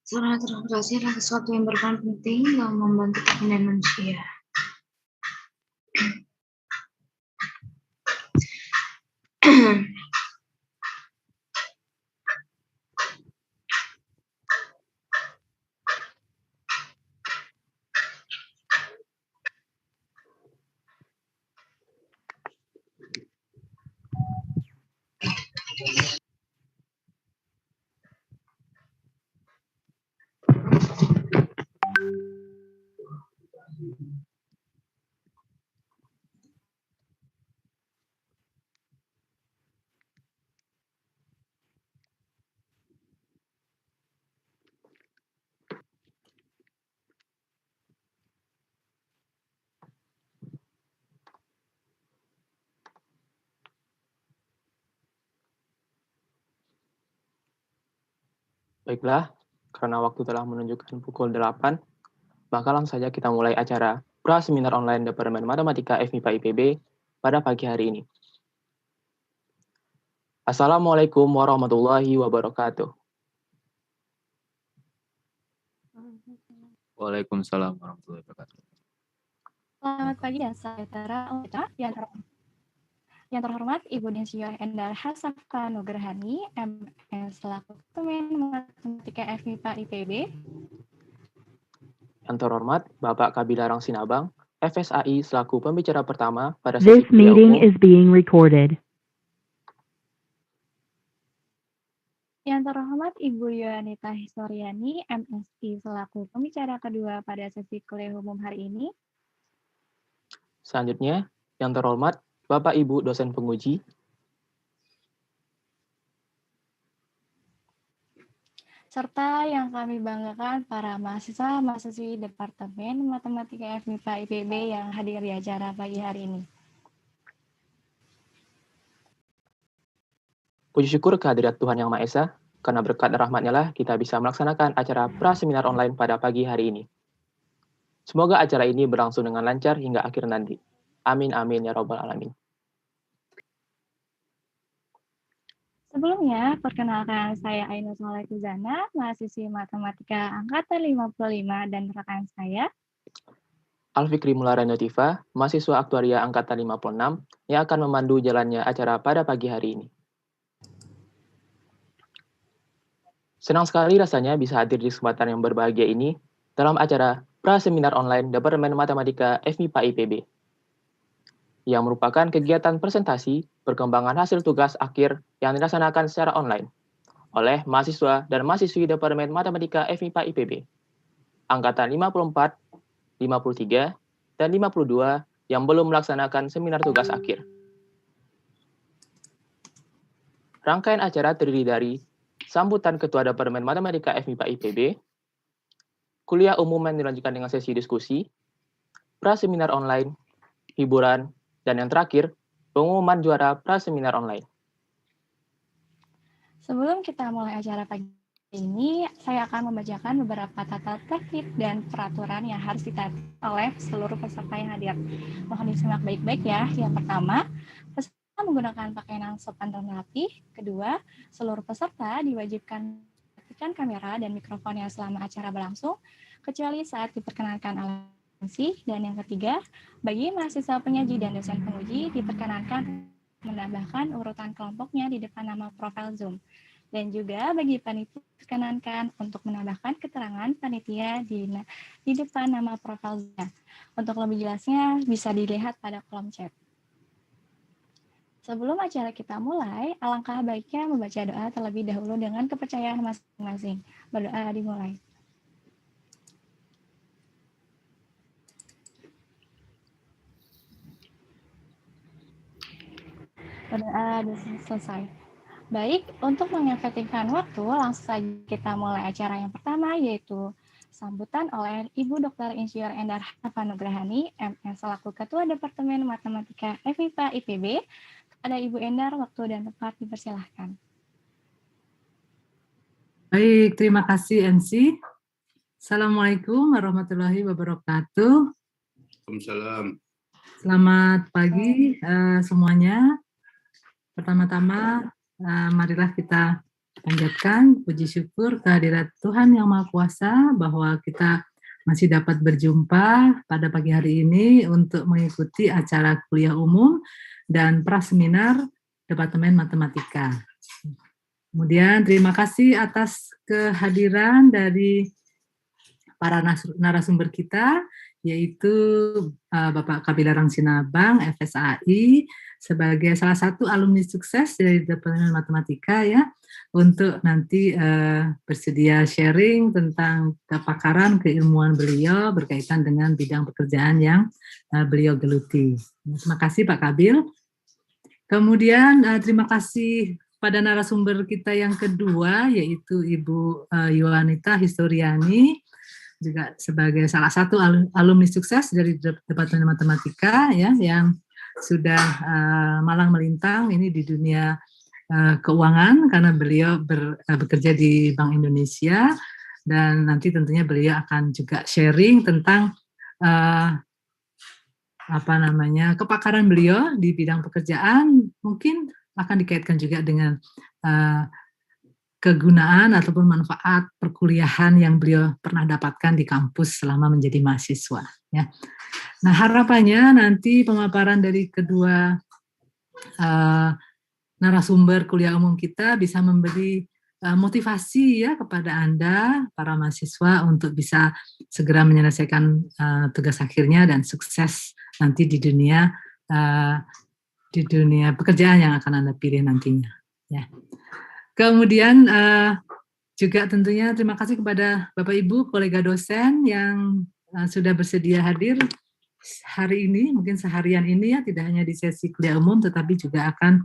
Sarana transportasi adalah sesuatu yang berperan penting dalam membantu perekonomian manusia. Baiklah, karena waktu telah menunjukkan pukul 8, maka langsung saja kita mulai acara pra-seminar online Departemen Matematika FMIPA IPB pada pagi hari ini. Assalamualaikum warahmatullahi wabarakatuh. Waalaikumsalam warahmatullahi wabarakatuh. Selamat pagi dan sejahtera yang terhormat Ibu Insinyur Endar Hasafka Nugrahani, MS selaku Departemen Matematika FMIPA IPB. Yang terhormat Bapak Kabilarang Sinabang, FSAI selaku pembicara pertama pada sesi kuliah umum. This meeting is being recorded. Yang terhormat Ibu Yohanita Historiani, MSI selaku pembicara kedua pada sesi kuliah umum hari ini. Selanjutnya, yang terhormat Bapak Ibu dosen penguji. Serta yang kami banggakan para mahasiswa-mahasiswi Departemen Matematika FMIPA IPB yang hadir di acara pagi hari ini. Puji syukur kehadirat Tuhan Yang Maha Esa, karena berkat rahmat-Nya lah kita bisa melaksanakan acara pra-seminar online pada pagi hari ini. Semoga acara ini berlangsung dengan lancar hingga akhir nanti. Amin amin ya robbal alamin. Sebelumnya, perkenalkan saya Ainur Soleh-Kuzana, mahasiswi Matematika Angkatan 55 dan rekan saya Alfikri Mularani Notiva, mahasiswa Aktuaria Angkatan 56 yang akan memandu jalannya acara pada pagi hari ini. Senang sekali rasanya bisa hadir di kesempatan yang berbahagia ini dalam acara pra-seminar online Departemen Matematika FMIPA IPB, yang merupakan kegiatan presentasi perkembangan hasil tugas akhir yang dilaksanakan secara online oleh mahasiswa dan mahasiswi Departemen Matematika FMIPA IPB, Angkatan 54, 53, dan 52 yang belum melaksanakan seminar tugas akhir. Rangkaian acara terdiri dari sambutan Ketua Departemen Matematika FMIPA IPB, kuliah umum yang dilanjutkan dengan sesi diskusi, pra-seminar online, hiburan, dan yang terakhir, pengumuman juara pra-seminar online. Sebelum kita mulai acara pagi ini, saya akan membacakan beberapa tata tertib dan peraturan yang harus ditaati oleh seluruh peserta yang hadir. Mohon disimak baik-baik ya. Yang pertama, peserta menggunakan pakaian yang sopan dan rapi. Kedua, seluruh peserta diwajibkan mematikan kamera dan mikrofonnya selama acara berlangsung, kecuali saat diperkenankan oleh MC. Dan yang ketiga, bagi mahasiswa penyaji dan dosen penguji diperkenankan menambahkan urutan kelompoknya di depan nama profil Zoom. Dan juga bagi panitia diperkenankan untuk menambahkan keterangan panitia di depan nama profil Zoom. Untuk lebih jelasnya bisa dilihat pada kolom chat. Sebelum acara kita mulai, alangkah baiknya membaca doa terlebih dahulu dengan kepercayaan masing-masing. Berdoa dimulai. Berdoa selesai. Baik, untuk mengefektifkan waktu, langsung saja kita mulai acara yang pertama, yaitu sambutan oleh Ibu Dr. Insinyur Endar Hasafka Nugrahani, MS selaku Ketua Departemen Matematika FMIPA IPB. Ada Ibu Endar, waktu dan tempat dipersilahkan. Baik, terima kasih MC. Assalamualaikum warahmatullahi wabarakatuh. Waalaikumsalam. Selamat pagi semuanya. Pertama-tama marilah kita panjatkan puji syukur kehadirat Tuhan Yang Maha Kuasa bahwa kita masih dapat berjumpa pada pagi hari ini untuk mengikuti acara kuliah umum dan praseminar Departemen Matematika. Kemudian terima kasih atas kehadiran dari para narasumber kita, yaitu Bapak Kabilarang Sinabang, FSAI, sebagai salah satu alumni sukses dari Departemen Matematika ya, untuk nanti bersedia sharing tentang kepakaran keilmuan beliau berkaitan dengan bidang pekerjaan yang beliau geluti. Terima kasih Pak Kabil. Kemudian terima kasih pada narasumber kita yang kedua, yaitu Ibu Yuanita Historiani, juga sebagai salah satu alumni sukses dari Departemen Matematika ya, yang sudah malang melintang ini di dunia keuangan karena beliau bekerja di Bank Indonesia, dan nanti tentunya beliau akan juga sharing tentang kepakaran beliau di bidang pekerjaan, mungkin akan dikaitkan juga dengan kegunaan ataupun manfaat perkuliahan yang beliau pernah dapatkan di kampus selama menjadi mahasiswa. Ya. Nah, harapannya nanti pemaparan dari kedua narasumber kuliah umum kita bisa memberi motivasi ya kepada Anda, para mahasiswa, untuk bisa segera menyelesaikan tugas akhirnya dan sukses nanti di dunia pekerjaan yang akan Anda pilih nantinya. Ya. Kemudian juga tentunya terima kasih kepada Bapak Ibu kolega dosen yang sudah bersedia hadir hari ini, mungkin seharian ini ya, tidak hanya di sesi kuliah umum tetapi juga akan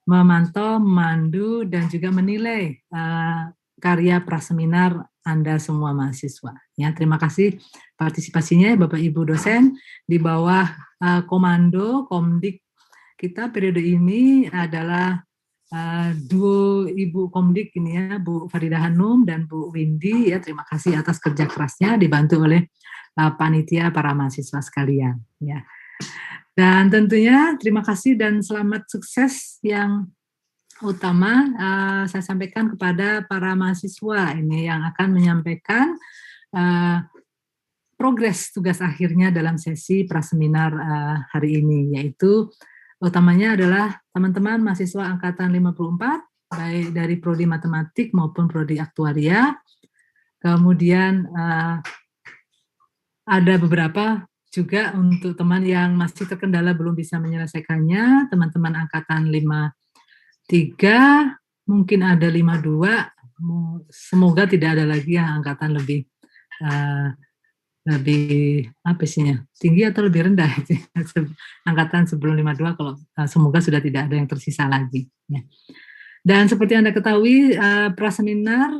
memantau, memandu dan juga menilai karya praseminar Anda semua mahasiswa. Ya, terima kasih partisipasinya Bapak Ibu dosen di bawah komando Komdik kita periode ini adalah duo Ibu Komdik ini ya, Bu Farida Hanum dan Bu Windy ya, terima kasih atas kerja kerasnya dibantu oleh panitia para mahasiswa sekalian ya. Dan tentunya terima kasih dan selamat sukses yang utama saya sampaikan kepada para mahasiswa ini yang akan menyampaikan progres tugas akhirnya dalam sesi praseminar hari ini, yaitu utamanya adalah teman-teman mahasiswa angkatan 54, baik dari prodi matematik maupun prodi aktuaria. Kemudian ada beberapa juga untuk teman yang masih terkendala belum bisa menyelesaikannya, teman-teman angkatan 53, mungkin ada 52, semoga tidak ada lagi yang angkatan lebih tinggi atau lebih rendah angkatan sebelum 52, kalau semoga sudah tidak ada yang tersisa lagi ya. Dan seperti Anda ketahui, praseminar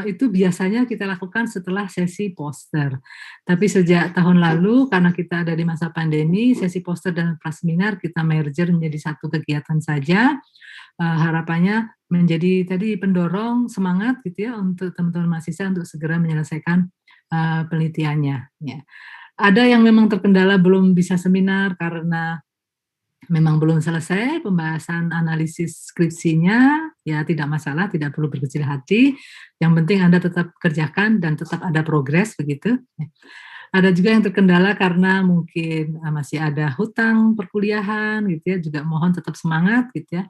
itu biasanya kita lakukan setelah sesi poster, tapi sejak tahun lalu karena kita ada di masa pandemi, sesi poster dan praseminar kita merger menjadi satu kegiatan saja. Harapannya menjadi tadi pendorong semangat gitu ya untuk teman-teman mahasiswa untuk segera menyelesaikan penelitiannya. Ya. Ada yang memang terkendala belum bisa seminar karena memang belum selesai pembahasan analisis skripsinya, ya tidak masalah, tidak perlu berkecil hati. Yang penting Anda tetap kerjakan dan tetap ada progres begitu. Ada juga yang terkendala karena mungkin masih ada hutang perkuliahan gitu ya, juga mohon tetap semangat gitu ya.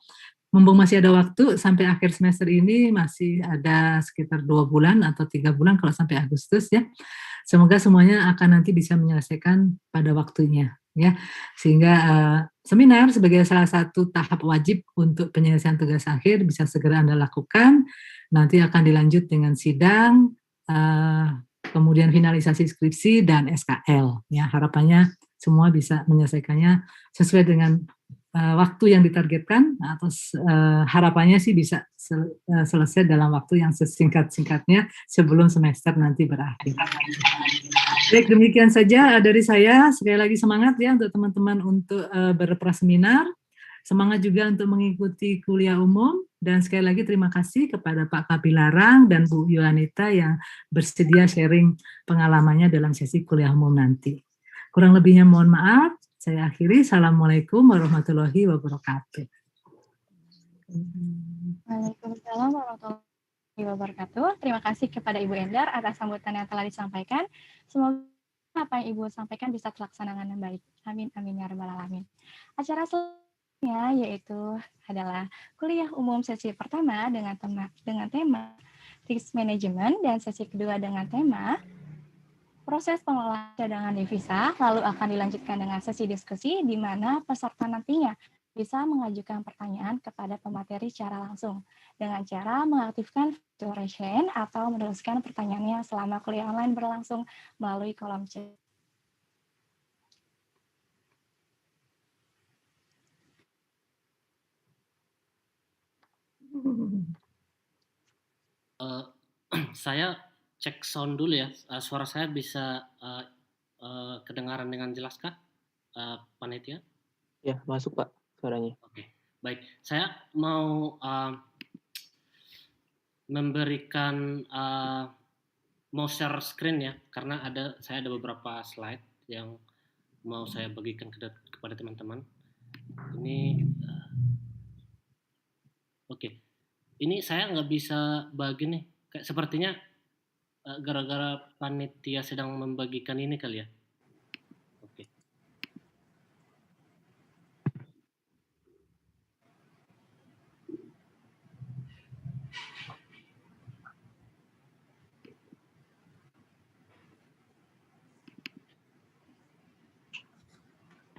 Mumpung masih ada waktu sampai akhir semester ini, masih ada sekitar 2 bulan atau 3 bulan kalau sampai Agustus ya. Semoga semuanya akan nanti bisa menyelesaikan pada waktunya ya. Sehingga seminar sebagai salah satu tahap wajib untuk penyelesaian tugas akhir bisa segera Anda lakukan. Nanti akan dilanjut dengan sidang, kemudian finalisasi skripsi dan SKL ya. Harapannya semua bisa menyelesaikannya sesuai dengan waktu yang ditargetkan, atau harapannya sih bisa selesai dalam waktu yang sesingkat-singkatnya sebelum semester nanti berakhir. Baik, demikian saja dari saya. Sekali lagi semangat ya untuk teman-teman untuk berpraseminar. Semangat juga untuk mengikuti kuliah umum. Dan sekali lagi terima kasih kepada Pak Kabilarang dan Bu Yuanita yang bersedia sharing pengalamannya dalam sesi kuliah umum nanti. Kurang lebihnya mohon maaf. Saya akhiri. Assalamualaikum warahmatullahi wabarakatuh. Waalaikumsalam warahmatullahi wabarakatuh. Terima kasih kepada Ibu Endar atas sambutan yang telah disampaikan. Semoga apa yang Ibu sampaikan bisa terlaksana dengan baik. Amin, amin ya rabbal alamin. Acara selanjutnya yaitu adalah kuliah umum sesi pertama dengan tema risk management dan sesi kedua dengan tema proses pengelolaan cadangan devisa, lalu akan dilanjutkan dengan sesi diskusi di mana peserta nantinya bisa mengajukan pertanyaan kepada pemateri secara langsung dengan cara mengaktifkan virtual raise atau menuliskan pertanyaannya selama kuliah online berlangsung melalui kolom chat. Saya cek sound dulu ya. Suara saya bisa kedengaran dengan jelas kah, panitia? Ya, masuk Pak suaranya. Oke, baik. Saya mau memberikan mau share screen ya, karena saya ada beberapa slide yang mau saya bagikan kepada teman-teman. Ini oke. Ini saya nggak bisa bagi nih. Kayak sepertinya gara-gara panitia sedang membagikan ini kali ya. Oke.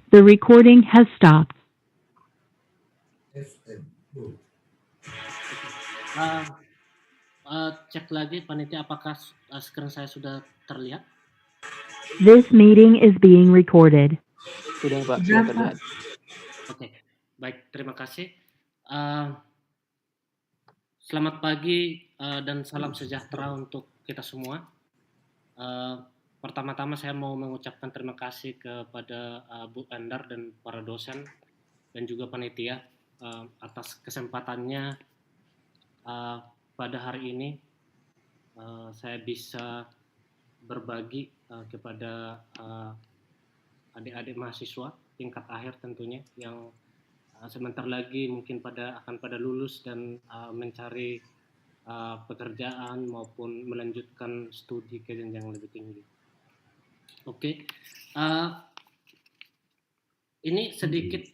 The recording has stopped. Cek lagi panitia apakah screen saya sudah terlihat? This meeting is being recorded. Sudah Pak, sudah terlihat. Oke, baik, terima kasih. Selamat pagi dan salam sejahtera untuk kita semua. Pertama-tama saya mau mengucapkan terima kasih kepada Bu Endar dan para dosen dan juga panitia atas kesempatannya pada hari ini. Saya bisa berbagi kepada adik-adik mahasiswa tingkat akhir tentunya yang sebentar lagi mungkin akan pada lulus dan mencari pekerjaan maupun melanjutkan studi ke jenjang lebih tinggi. Oke, ini sedikit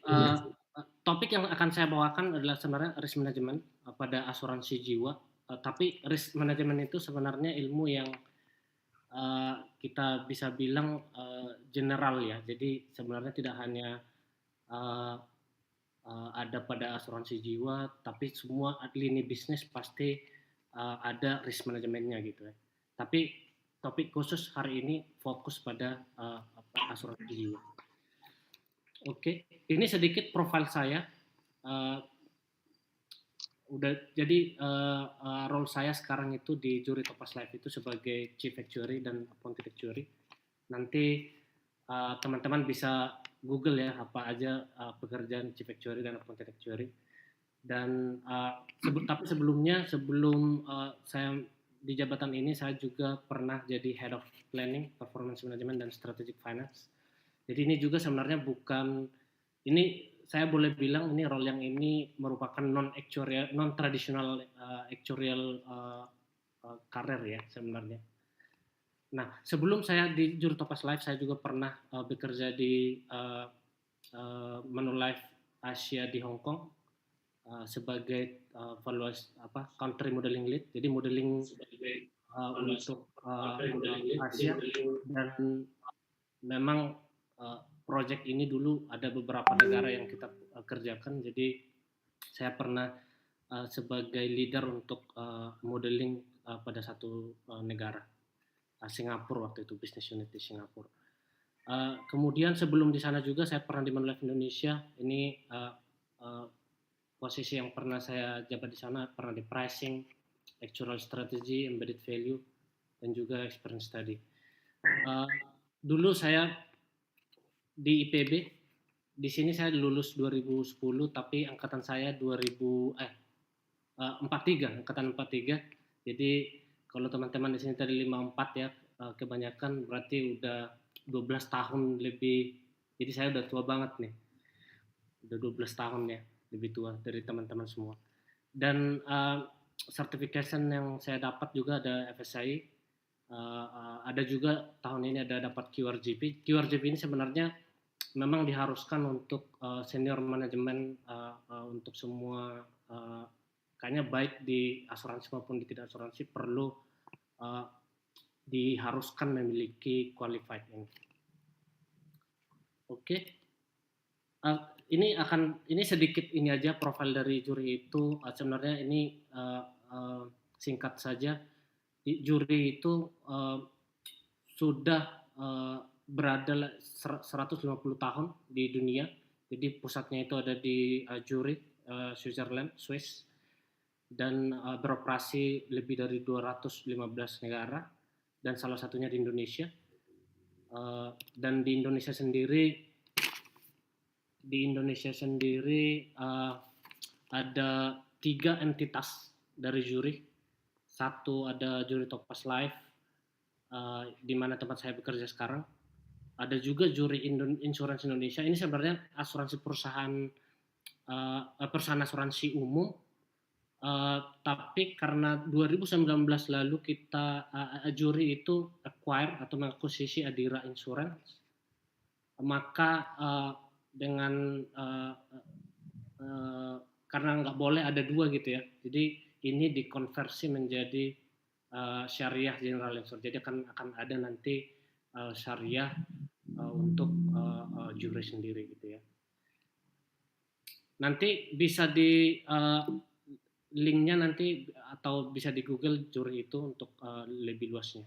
topik yang akan saya bawakan adalah sebenarnya risk management pada asuransi jiwa. Tapi risk management itu sebenarnya ilmu yang kita bisa bilang general ya. Jadi sebenarnya tidak hanya ada pada asuransi jiwa, tapi semua lini bisnis pasti ada risk manajemennya gitu ya. Tapi topik khusus hari ini fokus pada asuransi jiwa. Oke, ini sedikit profil saya. Role saya sekarang itu di Juri Topaz Life itu sebagai Chief Actuary dan Appointed Actuary. Nanti teman-teman bisa Google ya apa aja pekerjaan Chief Actuary dan Appointed Actuary. Dan tapi sebelum saya di jabatan ini saya juga pernah jadi Head of Planning, Performance Management dan Strategic Finance. Jadi ini juga sebenarnya saya boleh bilang ini role yang ini merupakan non traditional actuarial karir ya sebenarnya. Nah, sebelum saya di Juri Topaz Life saya juga pernah bekerja di Manulife Asia di Hong Kong sebagai country modeling lead. Jadi modeling untuk Asia dan memang project ini dulu ada beberapa negara yang kita kerjakan. Jadi saya pernah sebagai leader untuk modeling pada satu negara, Singapura waktu itu, business unit di Singapura. Kemudian sebelum di sana juga saya pernah di Manulife Indonesia. Ini posisi yang pernah saya jabat di sana, pernah di pricing, actuarial strategy, embedded value, dan juga experience study. Dulu saya di IPB, di sini saya lulus 2010, tapi angkatan saya 43, angkatan 43. Jadi kalau teman-teman di sini tadi 54 ya, kebanyakan berarti udah 12 tahun lebih. Jadi saya udah tua banget nih. Udah 12 tahun ya. lebih tua dari teman-teman semua. Dan certification yang saya dapat juga ada FSI, ada juga tahun ini ada dapat QRGP. QRGP ini sebenarnya memang diharuskan untuk senior manajemen untuk semua, kayaknya baik di asuransi maupun di tidak asuransi perlu diharuskan memiliki qualified ini. Oke. Ini sedikit ini aja profil dari juri itu. Sebenarnya ini singkat saja. Juri itu sudah berada 150 tahun di dunia. Jadi pusatnya itu ada di Zurich, Switzerland, Swiss, dan beroperasi lebih dari 215 negara, dan salah satunya di Indonesia. Dan di Indonesia sendiri ada 3 entitas dari juri. Satu ada juri Topaz Life, di mana tempat saya bekerja sekarang. Ada juga juri Insurance Indonesia. Ini sebenarnya asuransi perusahaan asuransi umum. Tapi karena 2019 lalu kita juri itu acquire atau mengakuisisi Adira Insurance, maka dengan karena nggak boleh ada 2 gitu ya, jadi ini dikonversi menjadi syariah general insurance. Jadi akan ada nanti syariah untuk juri sendiri gitu ya. Nanti bisa di linknya nanti atau bisa di Google juri itu untuk lebih luasnya.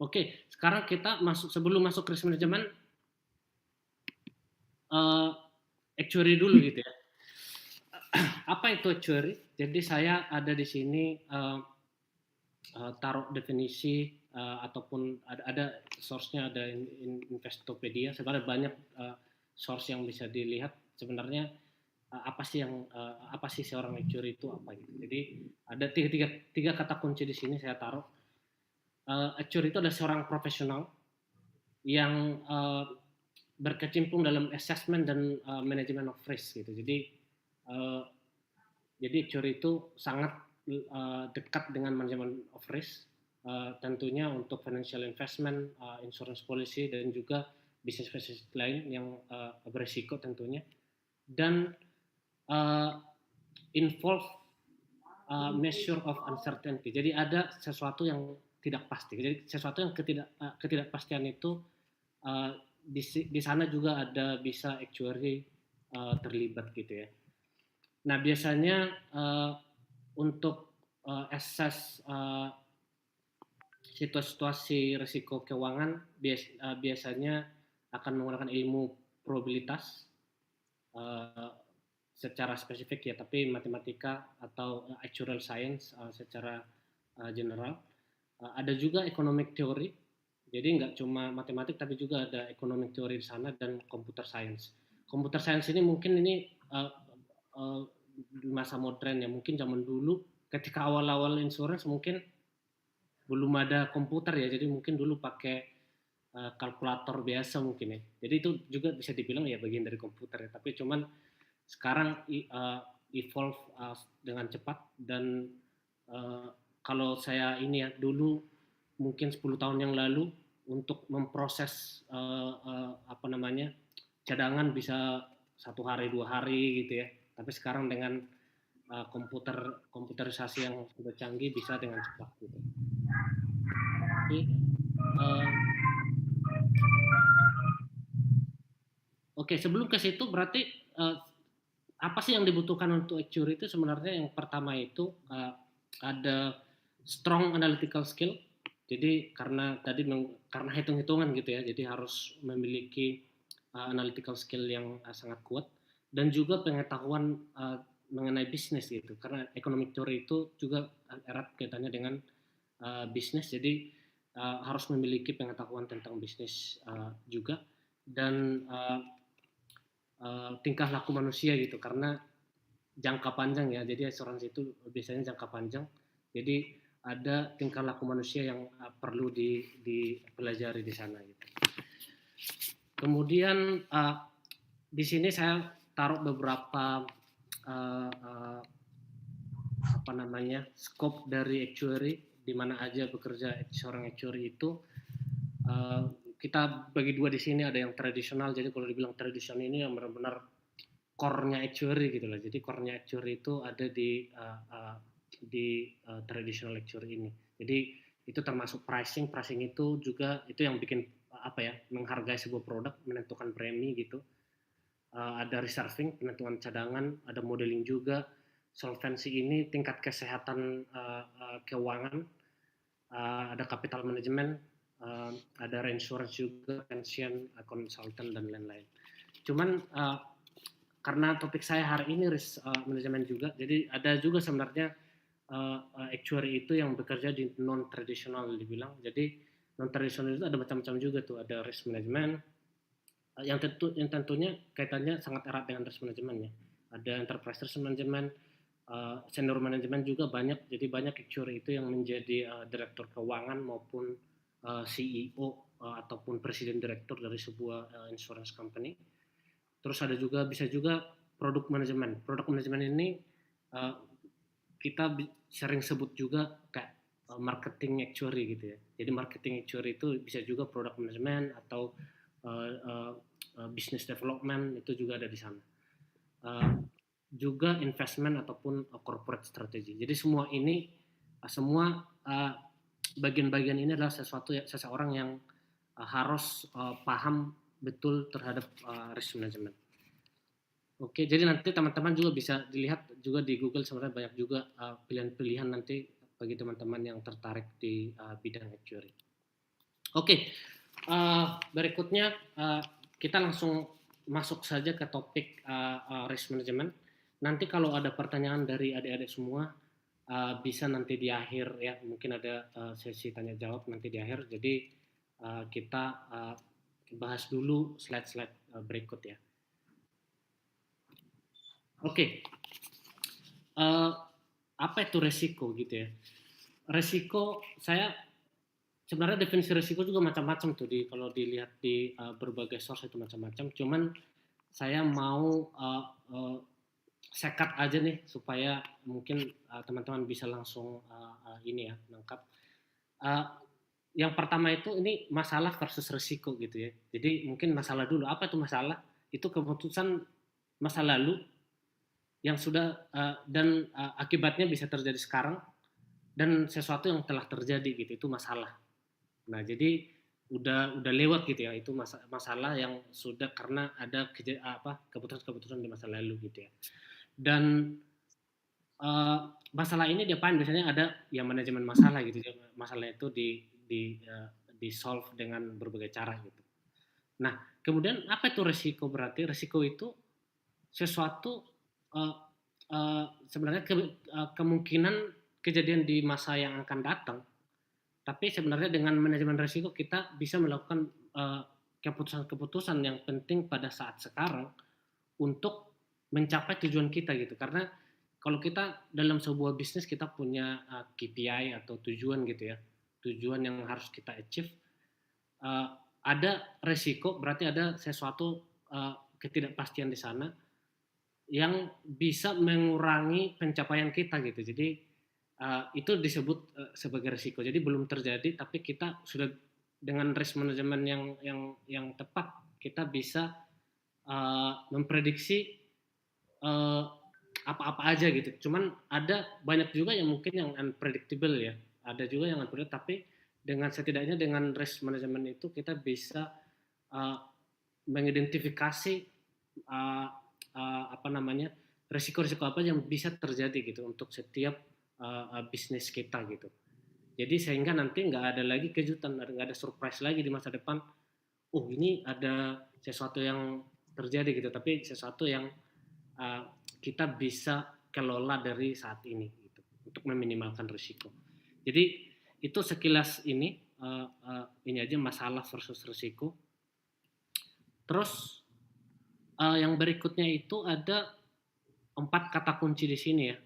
Oke, sekarang kita sebelum masuk risk management, actuary dulu gitu ya. Apa itu actuary? Jadi saya ada di sini taruh definisi ataupun ada source-nya, ada Investopedia. Sebenarnya banyak source yang bisa dilihat. Sebenarnya apa sih seorang actuary itu apa gitu. Jadi ada tiga kata kunci di sini saya taruh. Actuary itu adalah seorang profesional yang berkecimpung dalam assessment dan management of risk gitu. Jadi actuary itu sangat dekat dengan manajemen of risk, tentunya untuk financial investment, insurance policy, dan juga bisnis lain yang berisiko tentunya, dan involve measure of uncertainty. Jadi ada sesuatu yang tidak pasti. Jadi sesuatu yang ketidakpastian itu di sana juga ada bisa actuary terlibat gitu ya. Nah biasanya untuk assess situasi risiko keuangan biasanya akan menggunakan ilmu probabilitas secara spesifik ya, tapi matematika atau actuarial science secara general. Ada juga economic theory, jadi nggak cuma matematik tapi juga ada economic theory di sana, dan computer science. Computer science ini mungkin ini di masa modern ya, mungkin zaman dulu ketika awal-awal insurance mungkin belum ada komputer ya, jadi mungkin dulu pakai kalkulator biasa mungkin ya. Jadi itu juga bisa dibilang ya bagian dari komputer ya, tapi cuman sekarang evolve dengan cepat. Dan kalau saya ini ya, dulu mungkin 10 tahun yang lalu untuk memproses cadangan bisa 1 hari 2 hari gitu ya, tapi sekarang dengan komputerisasi yang sudah canggih bisa dengan cepat gitu. Oke, sebelum ke situ berarti apa sih yang dibutuhkan untuk actuary itu? Sebenarnya yang pertama itu ada strong analytical skill. Jadi karena hitung-hitungan gitu ya, jadi harus memiliki analytical skill yang sangat kuat, dan juga pengetahuan mengenai bisnis gitu, karena economic theory itu juga erat kaitannya dengan bisnis. Jadi harus memiliki pengetahuan tentang bisnis juga, dan tingkah laku manusia gitu, karena jangka panjang ya, jadi asuransi itu biasanya jangka panjang, jadi ada tingkah laku manusia yang perlu dipelajari di sana gitu. Kemudian di sini saya taruh beberapa scope dari actuary, di mana aja bekerja seorang actuary itu. Kita bagi dua di sini, ada yang tradisional. Jadi kalau dibilang tradisional ini yang benar-benar core-nya actuary gitu lah. Jadi core-nya actuary itu ada di traditional actuary ini. Jadi itu termasuk pricing itu juga itu yang bikin menghargai sebuah produk, menentukan premi gitu. Ada reserving, penentuan cadangan, ada modeling juga, solvency ini tingkat kesehatan keuangan, ada capital management, ada reinsurance juga, pension, consultant dan lain-lain. Cuman karena topik saya hari ini risk management juga, jadi ada juga sebenarnya actuary itu yang bekerja di non tradisional dibilang. Jadi non tradisional itu ada macam-macam juga tuh, ada risk management yang tentunya kaitannya sangat erat dengan risk management ya. Ada enterprise risk management, senior management juga banyak. Jadi banyak actuary itu yang menjadi direktur keuangan maupun CEO ataupun presiden direktur dari sebuah insurance company. Terus ada juga bisa juga product management. Product management ini kita sering sebut juga kayak marketing actuary gitu ya. Jadi marketing actuary itu bisa juga product management atau business development, itu juga ada di sana. Juga investment ataupun corporate strategy. Jadi semua ini bagian-bagian ini adalah seseorang yang harus paham betul terhadap risk management. Oke, jadi nanti teman-teman juga bisa dilihat juga di Google, sebenarnya banyak juga pilihan-pilihan nanti bagi teman-teman yang tertarik di bidang actuary. Oke, berikutnya kita langsung masuk saja ke topik risk management. Nanti kalau ada pertanyaan dari adik-adik semua, bisa nanti di akhir ya, mungkin ada sesi tanya jawab nanti di akhir. Jadi kita bahas dulu slide-slide berikut ya. Oke. Apa itu resiko gitu ya? Resiko, sebenarnya definisi resiko juga macam-macam tuh kalau dilihat di berbagai source itu macam-macam. Cuman saya mau sekat aja nih supaya mungkin teman-teman bisa langsung nangkap. Yang pertama itu ini masalah versus resiko gitu ya. Jadi mungkin masalah dulu. Apa itu masalah? Itu keputusan masa lalu yang sudah dan akibatnya bisa terjadi sekarang dan sesuatu yang telah terjadi gitu, itu masalah. Nah, jadi udah lewat gitu ya, itu masalah yang sudah karena ada keputusan-keputusan di masa lalu gitu ya. Dan masalah ini diapain? Biasanya ada yang manajemen masalah gitu ya. Masalah itu di solve dengan berbagai cara gitu. Nah, kemudian apa itu resiko? Berarti resiko itu sesuatu sebenarnya kemungkinan kejadian di masa yang akan datang. Tapi sebenarnya dengan manajemen resiko kita bisa melakukan keputusan-keputusan yang penting pada saat sekarang untuk mencapai tujuan kita gitu. Karena kalau kita dalam sebuah bisnis kita punya KPI atau tujuan gitu ya, tujuan yang harus kita achieve, ada resiko, berarti ada sesuatu ketidakpastian di sana yang bisa mengurangi pencapaian kita gitu. Jadi itu disebut sebagai risiko. Jadi belum terjadi tapi kita sudah dengan risk management yang tepat kita bisa memprediksi apa-apa aja gitu. Cuman ada banyak juga yang mungkin yang unpredictable ya. Ada juga yang unpredictable, tapi setidaknya dengan risk management itu kita bisa mengidentifikasi risiko-risiko apa yang bisa terjadi gitu untuk setiap bisnis kita gitu. Jadi sehingga nanti nggak ada lagi kejutan, nggak ada surprise lagi di masa depan. Oh, ini ada sesuatu yang terjadi gitu, tapi sesuatu yang kita bisa kelola dari saat ini gitu, untuk meminimalkan risiko. Jadi itu sekilas ini aja masalah versus risiko. Terus yang berikutnya itu ada 4 kata kunci di sini ya.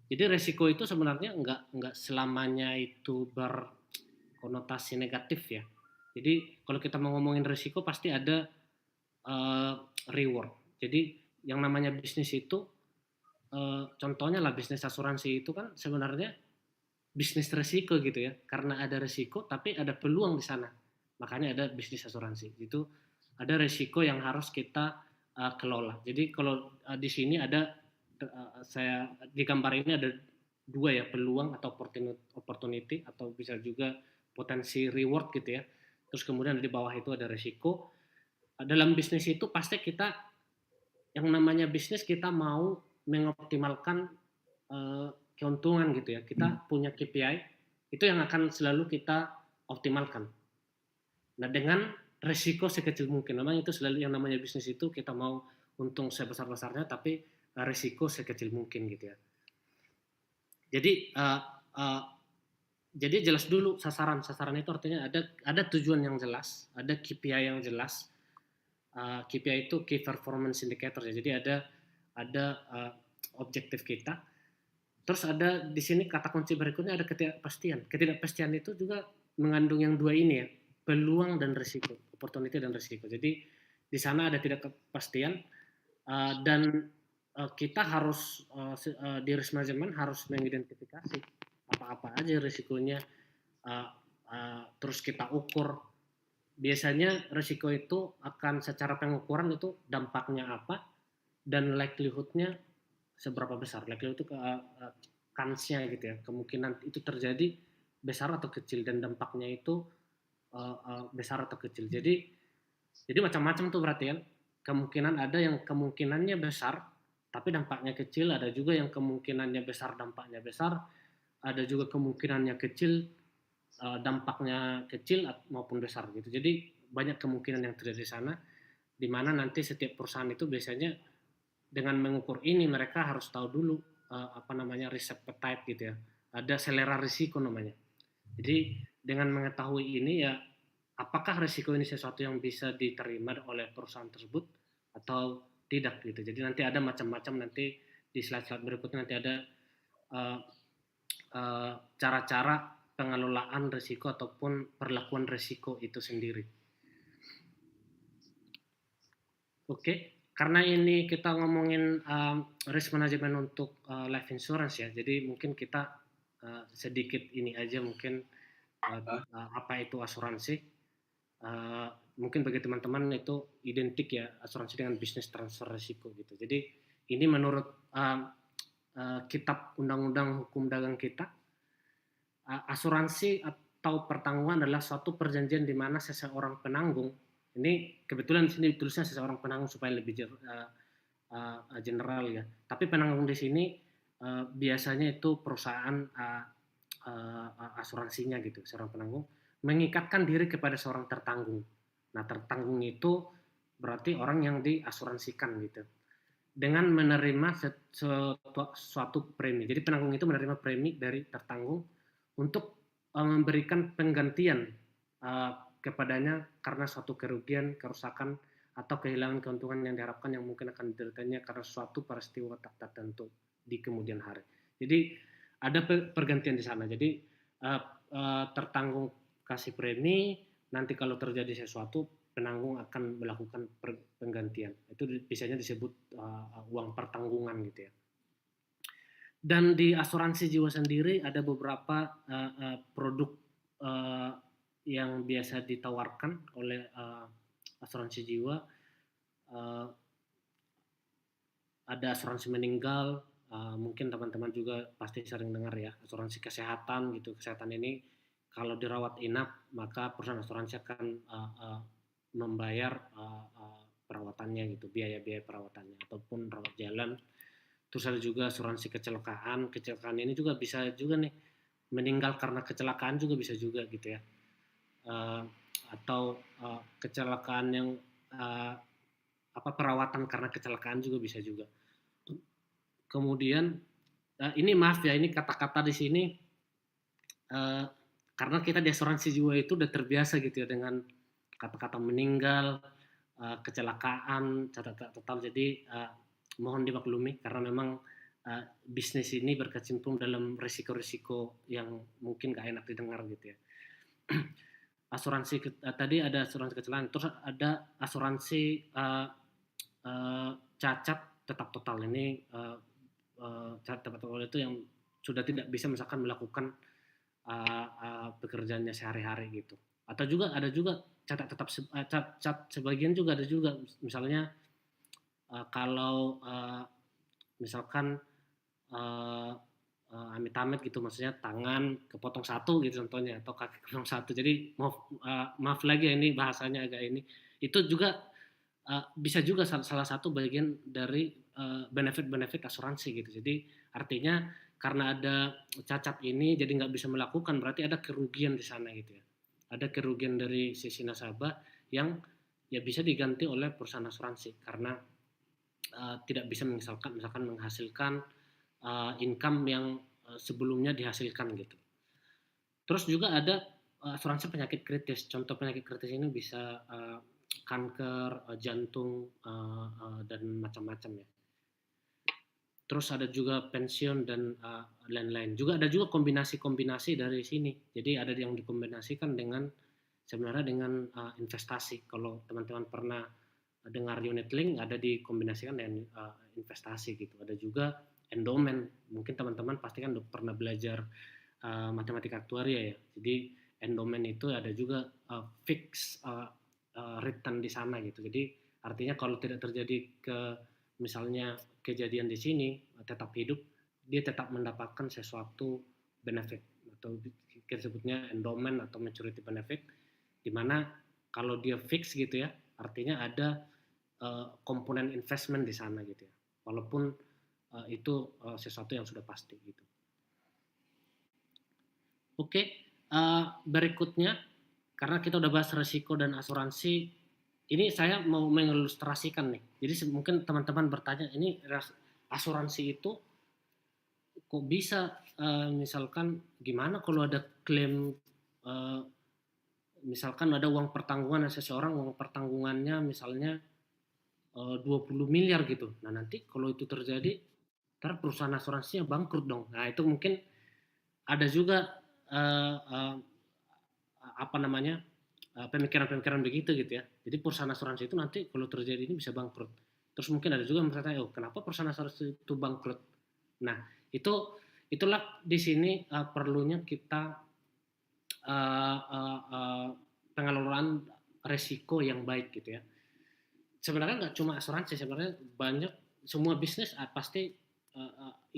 Jadi resiko itu sebenarnya enggak selamanya itu berkonotasi negatif ya. Jadi kalau kita mau ngomongin resiko pasti ada reward. Jadi yang namanya bisnis itu contohnya lah bisnis asuransi itu kan sebenarnya bisnis resiko gitu ya, karena ada resiko tapi ada peluang di sana, makanya ada bisnis asuransi. Itu ada resiko yang harus kita kelola. Jadi kalau di sini ada saya di gambar ini ada dua ya, peluang atau opportunity atau bisa juga potensi reward gitu ya. Terus kemudian di bawah itu ada resiko. Dalam bisnis itu pasti kita yang namanya bisnis kita mau mengoptimalkan keuntungan gitu ya. Kita punya KPI itu yang akan selalu kita optimalkan. Nah, dengan resiko sekecil mungkin. Memang itu selalu yang namanya bisnis itu kita mau untung sebesar-besarnya tapi resiko sekecil mungkin gitu ya. Jadi jelas dulu sasaran itu artinya ada tujuan yang jelas, ada KPI yang jelas. KPI itu Key Performance Indicator ya. Jadi ada objektif kita. Terus ada di sini kata kunci berikutnya ada ketidakpastian. Ketidakpastian itu juga mengandung yang dua ini ya, peluang dan risiko, opportunity dan risiko. Jadi di sana ada tidak kepastian dan kita harus di risk management harus mengidentifikasi apa-apa aja risikonya, terus kita ukur. Biasanya risiko itu akan secara pengukuran itu dampaknya apa dan likelihood-nya seberapa besar. Likelihood itu kansnya gitu ya, kemungkinan itu terjadi besar atau kecil dan dampaknya itu besar atau kecil. Jadi macam-macam tuh berarti kan. Kemungkinan ada yang kemungkinannya besar tapi dampaknya kecil, ada juga yang kemungkinannya besar dampaknya besar, ada juga kemungkinannya kecil dampaknya kecil maupun besar gitu. Jadi banyak kemungkinan yang terjadi di sana, di mana nanti setiap perusahaan itu biasanya dengan mengukur ini mereka harus tahu dulu risk appetite gitu ya. Ada selera risiko namanya. Jadi dengan mengetahui ini ya, apakah risiko ini sesuatu yang bisa diterima oleh perusahaan tersebut atau tidak gitu. Jadi nanti ada macam-macam, nanti di slide-slide berikutnya nanti ada cara-cara pengelolaan risiko ataupun perlakuan risiko itu sendiri. Oke, karena ini kita ngomongin risk management untuk life insurance ya, jadi mungkin kita sedikit ini aja mungkin apa itu asuransi. Mungkin bagi teman-teman itu identik ya asuransi dengan bisnis transfer risiko gitu. Jadi ini menurut kitab undang-undang hukum dagang kita, asuransi atau pertanggungan adalah suatu perjanjian di mana seseorang penanggung, ini kebetulan di sini tulisnya seseorang penanggung supaya lebih general ya. Tapi penanggung di sini biasanya itu perusahaan asuransinya gitu, seorang penanggung mengikatkan diri kepada seorang tertanggung. Nah, tertanggung itu berarti orang yang diasuransikan gitu, dengan menerima suatu premi. Jadi penanggung itu menerima premi dari tertanggung untuk memberikan penggantian kepadanya karena suatu kerugian, kerusakan, atau kehilangan keuntungan yang diharapkan yang mungkin akan dideritanya karena suatu peristiwa tertentu di kemudian hari. Jadi ada pergantian di sana. Jadi tertanggung kasih premi, nanti kalau terjadi sesuatu penanggung akan melakukan penggantian. Itu biasanya disebut uang pertanggungan gitu ya. Dan di asuransi jiwa sendiri ada beberapa produk yang biasa ditawarkan oleh asuransi jiwa. Ada asuransi meninggal, mungkin teman-teman juga pasti sering dengar ya, asuransi kesehatan gitu. Kesehatan ini kalau dirawat inap maka perusahaan asuransi akan membayar perawatannya gitu, biaya-biaya perawatannya ataupun rawat jalan. Terus ada juga asuransi kecelakaan. Kecelakaan ini juga bisa juga nih, meninggal karena kecelakaan juga bisa juga gitu ya. Atau kecelakaan yang perawatan karena kecelakaan juga bisa juga. Kemudian ini maaf ya, ini kata-kata di sini karena kita di asuransi jiwa itu udah terbiasa gitu ya dengan kata-kata meninggal, kecelakaan, catatan total. Jadi mohon dimaklumi karena memang bisnis ini berkecimpung dalam risiko-risiko yang mungkin gak enak didengar gitu ya. Asuransi tadi ada asuransi kecelakaan, terus ada asuransi cacat tetap total. Ini dapat wallet itu yang sudah tidak bisa misalkan melakukan pekerjaannya sehari-hari gitu. Atau juga ada juga cat sebagian juga ada juga misalnya kalau misalkan amit-amit gitu, maksudnya tangan kepotong satu gitu contohnya, atau kaki kepotong satu. Jadi maaf lagi ya, ini bahasanya agak ini. Itu juga bisa juga salah satu bagian dari benefit-benefit asuransi gitu. Jadi artinya karena ada cacat ini jadi nggak bisa melakukan, berarti ada kerugian di sana gitu ya. Ada kerugian dari sisi nasabah yang ya bisa diganti oleh perusahaan asuransi karena tidak bisa misalkan menghasilkan income yang sebelumnya dihasilkan gitu. Terus juga ada asuransi penyakit kritis. Contoh penyakit kritis ini bisa kanker, jantung, dan macam-macam ya. Terus ada juga pensiun dan lain-lain. Juga ada juga kombinasi-kombinasi dari sini. Jadi ada yang dikombinasikan dengan sebenarnya dengan investasi. Kalau teman-teman pernah dengar unit link, ada dikombinasikan dengan investasi gitu. Ada juga endowment. Mungkin teman-teman pasti kan pernah belajar matematika aktuaria ya. Jadi endowment itu ada juga fix return di sana gitu. Jadi artinya kalau tidak terjadi misalnya kejadian di sini tetap hidup, dia tetap mendapatkan sesuatu benefit atau kita sebutnya endowment atau maturity benefit, di mana kalau dia fix gitu ya, artinya ada komponen investment di sana gitu ya, walaupun itu sesuatu yang sudah pasti gitu. Oke, berikutnya karena kita udah bahas resiko dan asuransi, ini saya mau mengilustrasikan nih. Jadi mungkin teman-teman bertanya, ini asuransi itu kok bisa misalkan gimana kalau ada klaim, misalkan ada uang pertanggungan seseorang, uang pertanggungannya misalnya 20 miliar gitu. Nah nanti kalau itu terjadi, ntar perusahaan asuransinya bangkrut dong. Nah itu mungkin ada juga pemikiran-pemikiran begitu gitu ya. Jadi perusahaan asuransi itu nanti kalau terjadi ini bisa bangkrut. Terus mungkin ada juga yang bertanya, kenapa perusahaan asuransi itu bangkrut? Nah, itulah di sini perlunya kita pengelolaan resiko yang baik gitu ya. Sebenarnya nggak cuma asuransi, sebenarnya banyak, semua bisnis pasti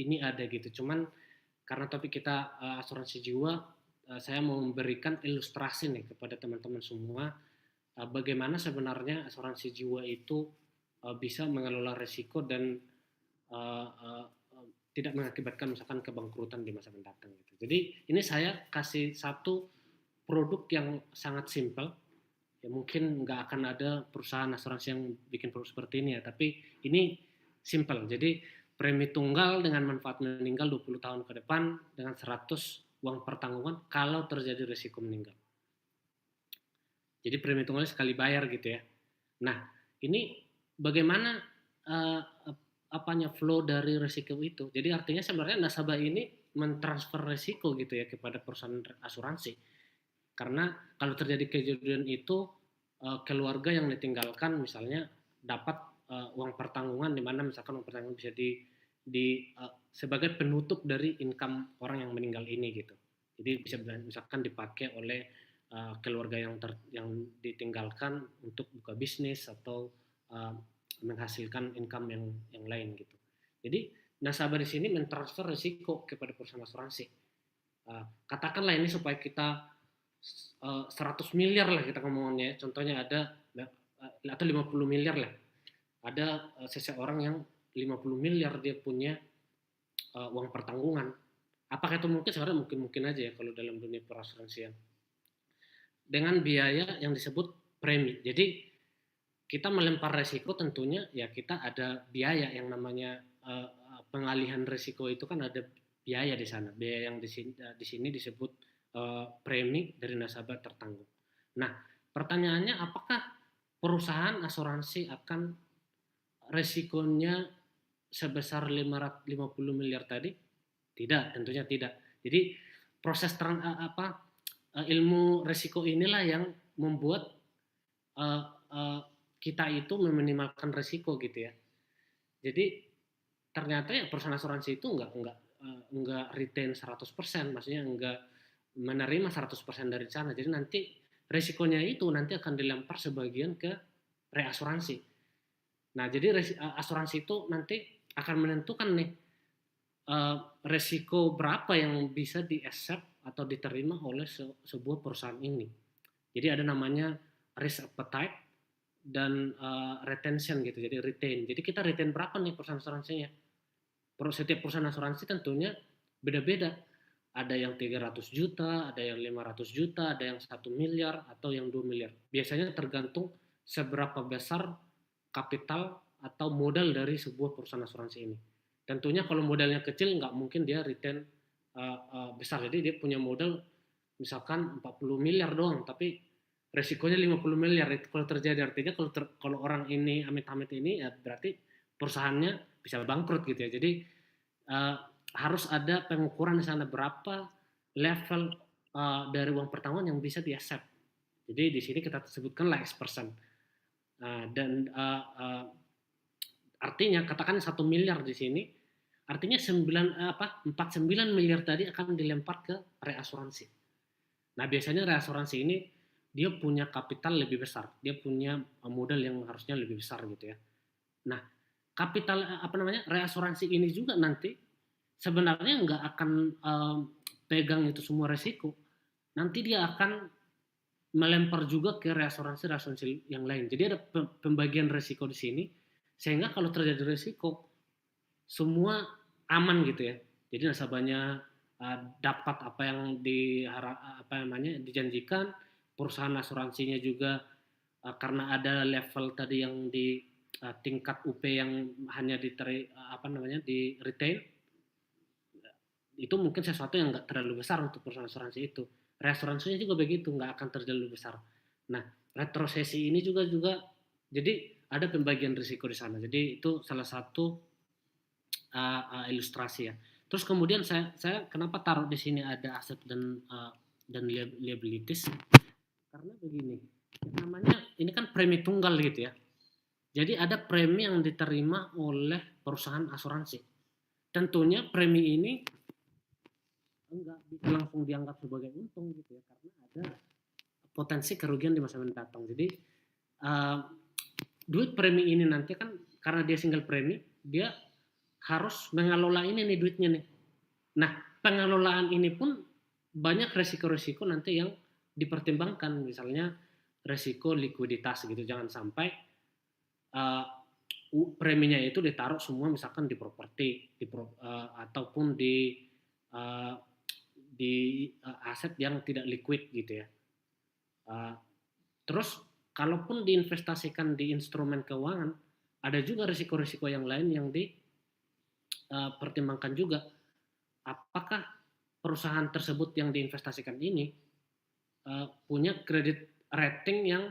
ini ada gitu. Cuman karena topik kita asuransi jiwa, saya mau memberikan ilustrasi nih kepada teman-teman semua bagaimana sebenarnya asuransi jiwa itu bisa mengelola risiko dan tidak mengakibatkan misalkan kebangkrutan di masa mendatang gitu. Jadi ini saya kasih satu produk yang sangat simpel. Ya mungkin nggak akan ada perusahaan asuransi yang bikin produk seperti ini ya, tapi ini simpel. Jadi premi tunggal dengan manfaat meninggal 20 tahun ke depan dengan 100 uang pertanggungan kalau terjadi risiko meninggal. Jadi premi tunggalnya sekali bayar gitu ya. Nah, ini bagaimana flow dari risiko itu. Jadi artinya sebenarnya nasabah ini mentransfer risiko gitu ya kepada perusahaan asuransi. Karena kalau terjadi kejadian itu keluarga yang ditinggalkan misalnya dapat uang pertanggungan, di mana misalkan uang pertanggungan bisa sebagai penutup dari income orang yang meninggal ini gitu. Jadi bisa misalkan dipakai oleh keluarga yang ditinggalkan untuk buka bisnis atau menghasilkan income yang lain gitu. Jadi nasabah di sini mentransfer risiko kepada perusahaan asuransi. Katakanlah ini supaya kita 100 miliar lah kita ngomongnya, contohnya ada atau 50 miliar lah. Ada seseorang yang 50 miliar dia punya uang pertanggungan. Apakah itu mungkin? Sebenarnya mungkin aja ya kalau dalam dunia perasuransian. Dengan biaya yang disebut premi. Jadi kita melempar risiko tentunya ya kita ada biaya yang namanya pengalihan risiko itu kan ada biaya di sana. Biaya yang di sini disebut premi dari nasabah tertanggung. Nah, pertanyaannya apakah perusahaan asuransi akan resikonya sebesar 550 miliar tadi? Tidak, tentunya tidak. Jadi proses ilmu risiko inilah yang membuat kita itu meminimalkan risiko gitu ya. Jadi ternyata ya perusahaan asuransi itu nggak retain 100%, maksudnya nggak menerima 100% dari sana. Jadi nanti resikonya itu nanti akan dilempar sebagian ke reasuransi. Nah, jadi asuransi itu nanti akan menentukan nih resiko berapa yang bisa di-accept atau diterima oleh sebuah perusahaan ini. Jadi ada namanya risk appetite dan retention gitu, jadi retain. Jadi kita retain berapa nih perusahaan asuransinya? Setiap perusahaan asuransi tentunya beda-beda. Ada yang 300 juta, ada yang 500 juta, ada yang 1 miliar, atau yang 2 miliar. Biasanya tergantung seberapa besar kapital atau modal dari sebuah perusahaan asuransi ini. Tentunya kalau modalnya kecil nggak mungkin dia retain besar. Jadi dia punya modal misalkan 40 miliar doang, tapi resikonya 50 miliar. Itu kalau terjadi artinya kalau orang ini amit-amit ini ya berarti perusahaannya bisa bangkrut gitu ya. Jadi harus ada pengukuran di sana berapa level dari uang pertahuan yang bisa di-accept. Jadi di sini kita sebutkan lah X%. Dan artinya katakan 1 miliar di sini, artinya 49 miliar tadi akan dilempar ke reasuransi. Nah, biasanya reasuransi ini dia punya kapital lebih besar, dia punya modal yang harusnya lebih besar gitu ya. Nah, kapital reasuransi ini juga nanti sebenarnya nggak akan pegang itu semua resiko. Nanti dia akan melempar juga ke reasuransi yang lain. Jadi ada pembagian resiko di sini, sehingga kalau terjadi resiko semua aman gitu ya. Jadi nasabahnya dapat apa yang dijanjikan, perusahaan asuransinya juga karena ada level tadi yang di tingkat UP yang hanya di retain, itu mungkin sesuatu yang nggak terlalu besar untuk perusahaan asuransi itu. Reasuransinya juga begitu, nggak akan terlalu besar. Nah, retrosesi ini juga jadi ada pembagian risiko di sana. Jadi itu salah satu ilustrasi ya. Terus kemudian saya kenapa taruh di sini ada aset dan liabilities? Karena begini, namanya ini kan premi tunggal gitu ya. Jadi ada premi yang diterima oleh perusahaan asuransi. Tentunya premi ini enggak bisa langsung dianggap sebagai untung gitu ya, karena ada potensi kerugian di masa mendatang. Jadi duit premi ini nanti kan karena dia single premi, dia harus mengelola ini nih duitnya nih. Nah, pengelolaan ini pun banyak resiko-resiko nanti yang dipertimbangkan, misalnya resiko likuiditas gitu, jangan sampai preminya itu ditaruh semua misalkan di properti ataupun di aset yang tidak liquid gitu ya. Terus kalaupun diinvestasikan di instrumen keuangan, ada juga risiko-risiko yang lain yang dipertimbangkan juga. Apakah perusahaan tersebut yang diinvestasikan ini punya kredit rating yang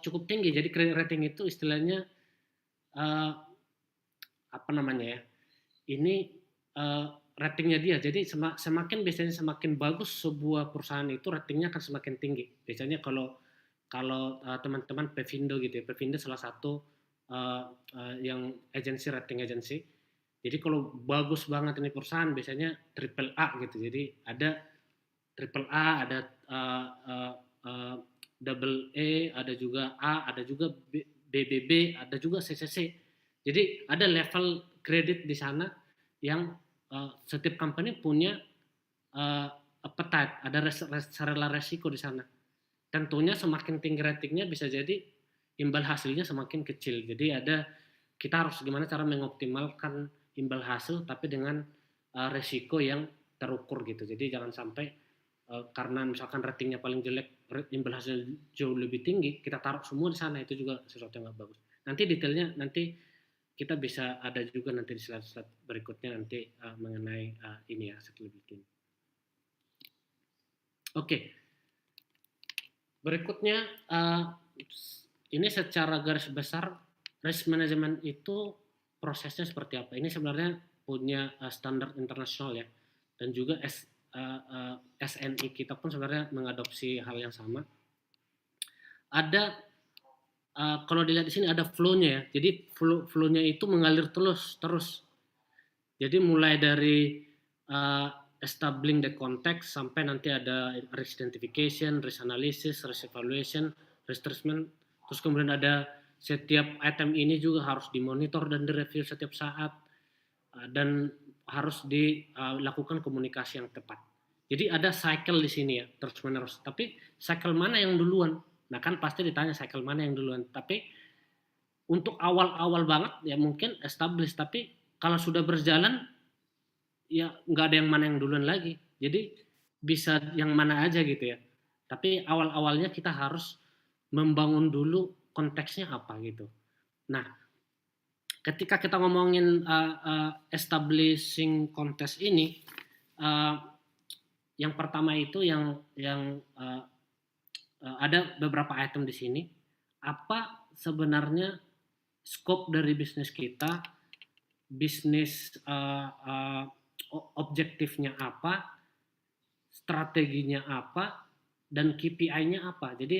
cukup tinggi. Jadi kredit rating itu istilahnya ini ratingnya dia. Jadi semakin bagus sebuah perusahaan itu, ratingnya akan semakin tinggi. Biasanya kalau teman-teman Pevindo gitu ya, Pevindo salah satu yang rating agency. Jadi kalau bagus banget ini perusahaan, biasanya triple A gitu. Jadi ada triple A, ada double A, ada juga A, ada juga BBB, ada juga CCC. Jadi ada level kredit di sana yang setiap company punya appetite, ada rela resiko di sana. Tentunya semakin tinggi ratingnya bisa jadi imbal hasilnya semakin kecil. Jadi kita harus gimana cara mengoptimalkan imbal hasil tapi dengan resiko yang terukur gitu. Jadi jangan sampai karena misalkan ratingnya paling jelek, imbal hasil jauh lebih tinggi, kita taruh semua di sana, itu juga sesuatu yang nggak bagus. Nanti detailnya nanti kita bisa ada juga nanti di slide-slide berikutnya nanti mengenai ini ya, aset liability. Oke. Berikutnya ini secara garis besar risk management itu prosesnya seperti apa. Ini sebenarnya punya standar internasional ya, dan juga SNI kita pun sebenarnya mengadopsi hal yang sama. Ada kalau dilihat di sini ada flow-nya ya. Jadi flow-nya itu mengalir terus. Jadi mulai dari establishing the context sampai nanti ada risk identification, risk analysis, risk evaluation, risk treatment, terus kemudian ada setiap item ini juga harus dimonitor dan direview setiap saat dan harus dilakukan komunikasi yang tepat. Jadi ada cycle di sini ya, terus menerus. Tapi cycle mana yang duluan? Nah kan pasti ditanya cycle mana yang duluan. Tapi untuk awal-awal banget ya mungkin establish. Tapi kalau sudah berjalan ya nggak ada yang mana yang duluan lagi. Jadi bisa yang mana aja gitu ya. Tapi awal-awalnya kita harus membangun dulu konteksnya apa gitu. Nah ketika kita ngomongin establishing context ini, yang pertama itu yang ada beberapa item di sini. Apa sebenarnya scope dari bisnis kita, bisnis objektifnya apa, strateginya apa, dan KPI-nya apa. Jadi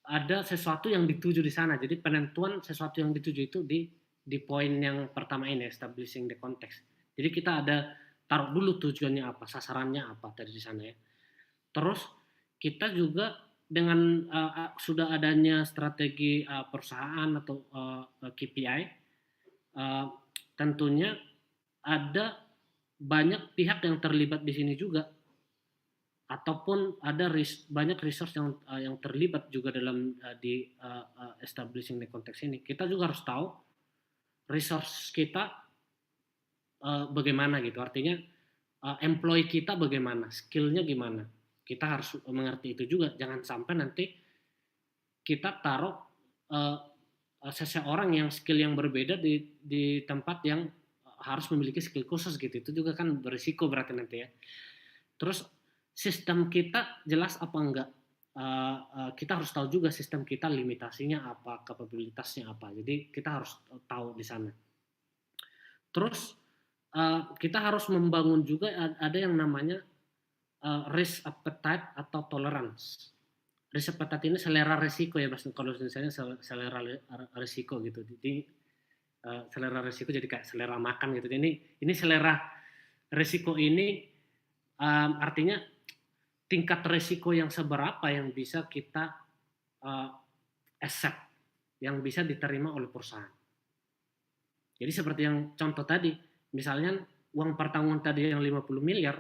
ada sesuatu yang dituju di sana. Jadi penentuan sesuatu yang dituju itu di poin yang pertama ini, establishing the context. Jadi kita ada taruh dulu tujuannya apa, sasarannya apa dari di sana ya. Terus kita juga dengan sudah adanya strategi perusahaan atau KPI, tentunya ada banyak pihak yang terlibat di sini juga, ataupun ada banyak resource yang terlibat juga dalam di establishing the context ini. Kita juga harus tahu resource kita bagaimana gitu, artinya employee kita bagaimana, skillnya gimana, kita harus mengerti itu juga. Jangan sampai nanti kita taruh seseorang yang skill yang berbeda di tempat yang harus memiliki skill khusus gitu, itu juga kan berisiko berarti nanti ya. Terus sistem kita jelas apa enggak, kita harus tahu juga sistem kita limitasinya apa, kapabilitasnya apa, jadi kita harus tahu di sana. Terus kita harus membangun juga ada yang namanya risk appetite atau tolerance. Risk appetite ini selera risiko ya, kalau misalnya selera risiko gitu. Jadi selera risiko jadi kayak selera makan gitu. Ini selera risiko ini artinya tingkat risiko yang seberapa yang bisa kita accept, yang bisa diterima oleh perusahaan. Jadi seperti yang contoh tadi, misalnya uang pertanggungan tadi yang 50 miliar,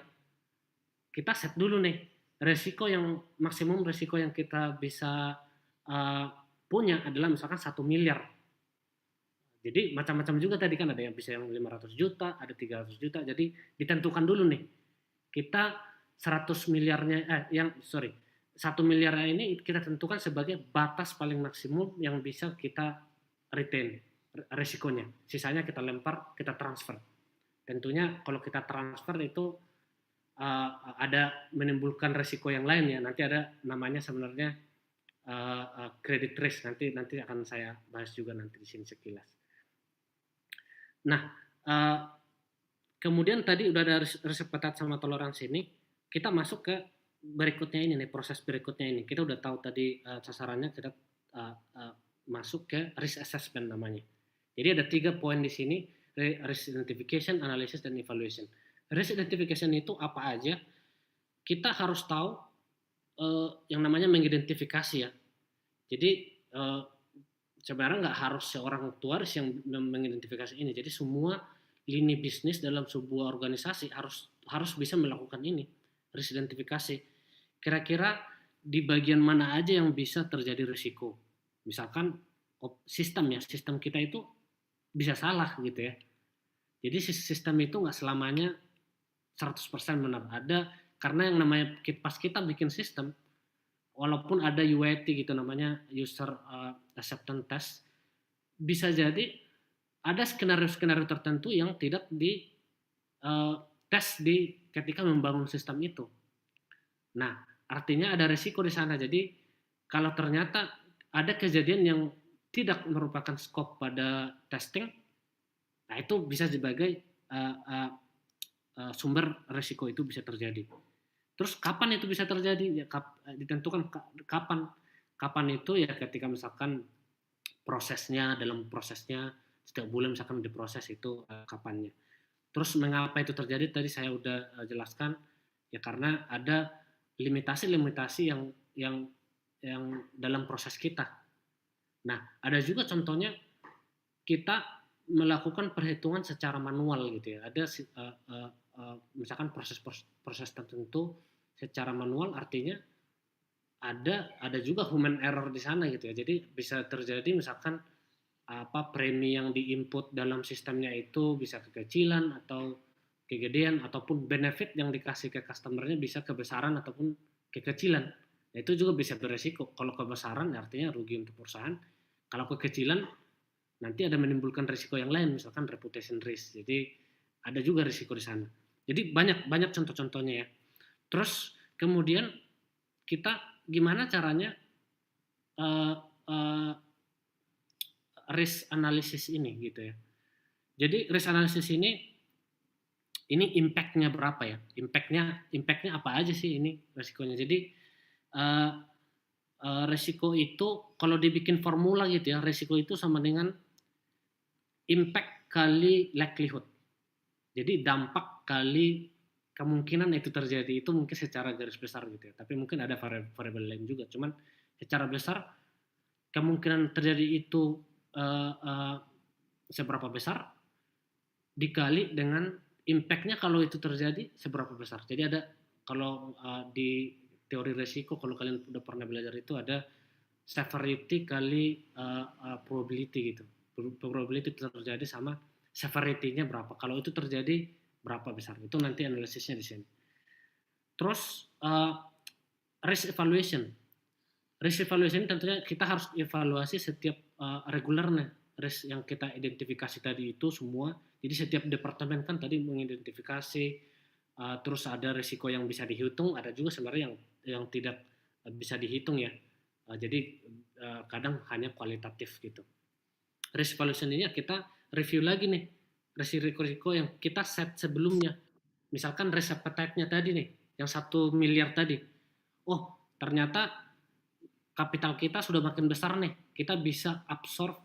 kita set dulu nih resiko yang maksimum resiko yang kita bisa punya adalah misalkan 1 miliar. Jadi macam-macam juga tadi kan, ada yang bisa yang 500 juta, ada 300 juta. Jadi ditentukan dulu nih. Kita 100 miliarnya 1 miliarnya ini kita tentukan sebagai batas paling maksimum yang bisa kita retain resikonya. Sisanya kita lempar, kita transfer. Tentunya kalau kita transfer itu ada menimbulkan resiko yang lain ya. Nanti ada namanya sebenarnya credit risk. Nanti akan saya bahas juga nanti di sini sekilas. Nah, kemudian tadi udah ada risk appetite sama toleransi ini, kita masuk ke berikutnya ini nih, proses berikutnya ini. Kita udah tahu tadi sasarannya, kita masuk ke risk assessment namanya. Jadi ada 3 poin di sini, risk identification, analysis, dan evaluation. Risk identification itu apa aja? Kita harus tahu yang namanya mengidentifikasi ya. Jadi sebenarnya nggak harus seorang aktuaris yang mengidentifikasi ini. Jadi semua lini bisnis dalam sebuah organisasi harus bisa melakukan ini, risk identifikasi. Kira-kira di bagian mana aja yang bisa terjadi risiko. Misalkan sistem kita itu bisa salah gitu ya. Jadi sistem itu nggak selamanya 100% benar. Ada, karena yang namanya pas kita bikin sistem, walaupun ada UAT gitu namanya user acceptance test, bisa jadi ada skenario-skenario tertentu yang tidak di tes ketika membangun sistem itu. Nah, artinya ada risiko di sana. Jadi kalau ternyata ada kejadian yang tidak merupakan scope pada testing, nah itu bisa sebagai sumber risiko itu bisa terjadi. Terus kapan itu bisa terjadi? Ya, ditentukan kapan. Kapan itu ya ketika misalkan dalam prosesnya setiap bulan misalkan diproses itu kapannya. Terus mengapa itu terjadi tadi saya udah jelaskan ya karena ada limitasi-limitasi yang dalam proses kita. Nah, ada juga contohnya kita melakukan perhitungan secara manual gitu ya. Ada misalkan proses tertentu secara manual artinya ada juga human error di sana gitu ya. Jadi bisa terjadi misalkan premi yang diinput dalam sistemnya itu bisa kekecilan atau kegedean ataupun benefit yang dikasih ke customernya bisa kebesaran ataupun kekecilan. Nah, itu juga bisa beresiko. Kalau kebesaran artinya rugi untuk perusahaan. Kalau kekecilan nanti ada menimbulkan risiko yang lain, misalkan reputation risk. Jadi ada juga risiko di sana. Jadi banyak contoh-contohnya ya. Terus kemudian kita gimana caranya risk analysis ini gitu ya. Jadi risk analysis ini impact-nya berapa ya? Impact-nya apa aja sih ini risikonya? Jadi risiko itu kalau dibikin formula gitu ya, risiko itu sama dengan impact kali likelihood. Jadi dampak kali kemungkinan itu terjadi itu mungkin secara garis besar gitu ya. Tapi mungkin ada variabel lain juga. Cuman secara besar kemungkinan terjadi itu seberapa besar dikali dengan impact-nya kalau itu terjadi seberapa besar. Jadi ada kalau di teori risiko kalau kalian udah pernah belajar itu ada severity kali probability gitu. Probability terjadi sama severity-nya berapa. Kalau itu terjadi berapa besar. Itu nanti analisisnya di sini. Terus risk evaluation. Risk evaluation tentunya kita harus evaluasi setiap regulernya risk yang kita identifikasi tadi itu semua. Jadi setiap departemen kan tadi mengidentifikasi terus ada risiko yang bisa dihitung, ada juga sebenarnya yang tidak bisa dihitung ya. Jadi kadang hanya kualitatif gitu. Risk evaluation ini kita review lagi nih risiko-risiko yang kita set sebelumnya. Misalkan risk appetite-nya tadi nih, yang 1 miliar tadi. Oh, ternyata kapital kita sudah makin besar nih. Kita bisa absorb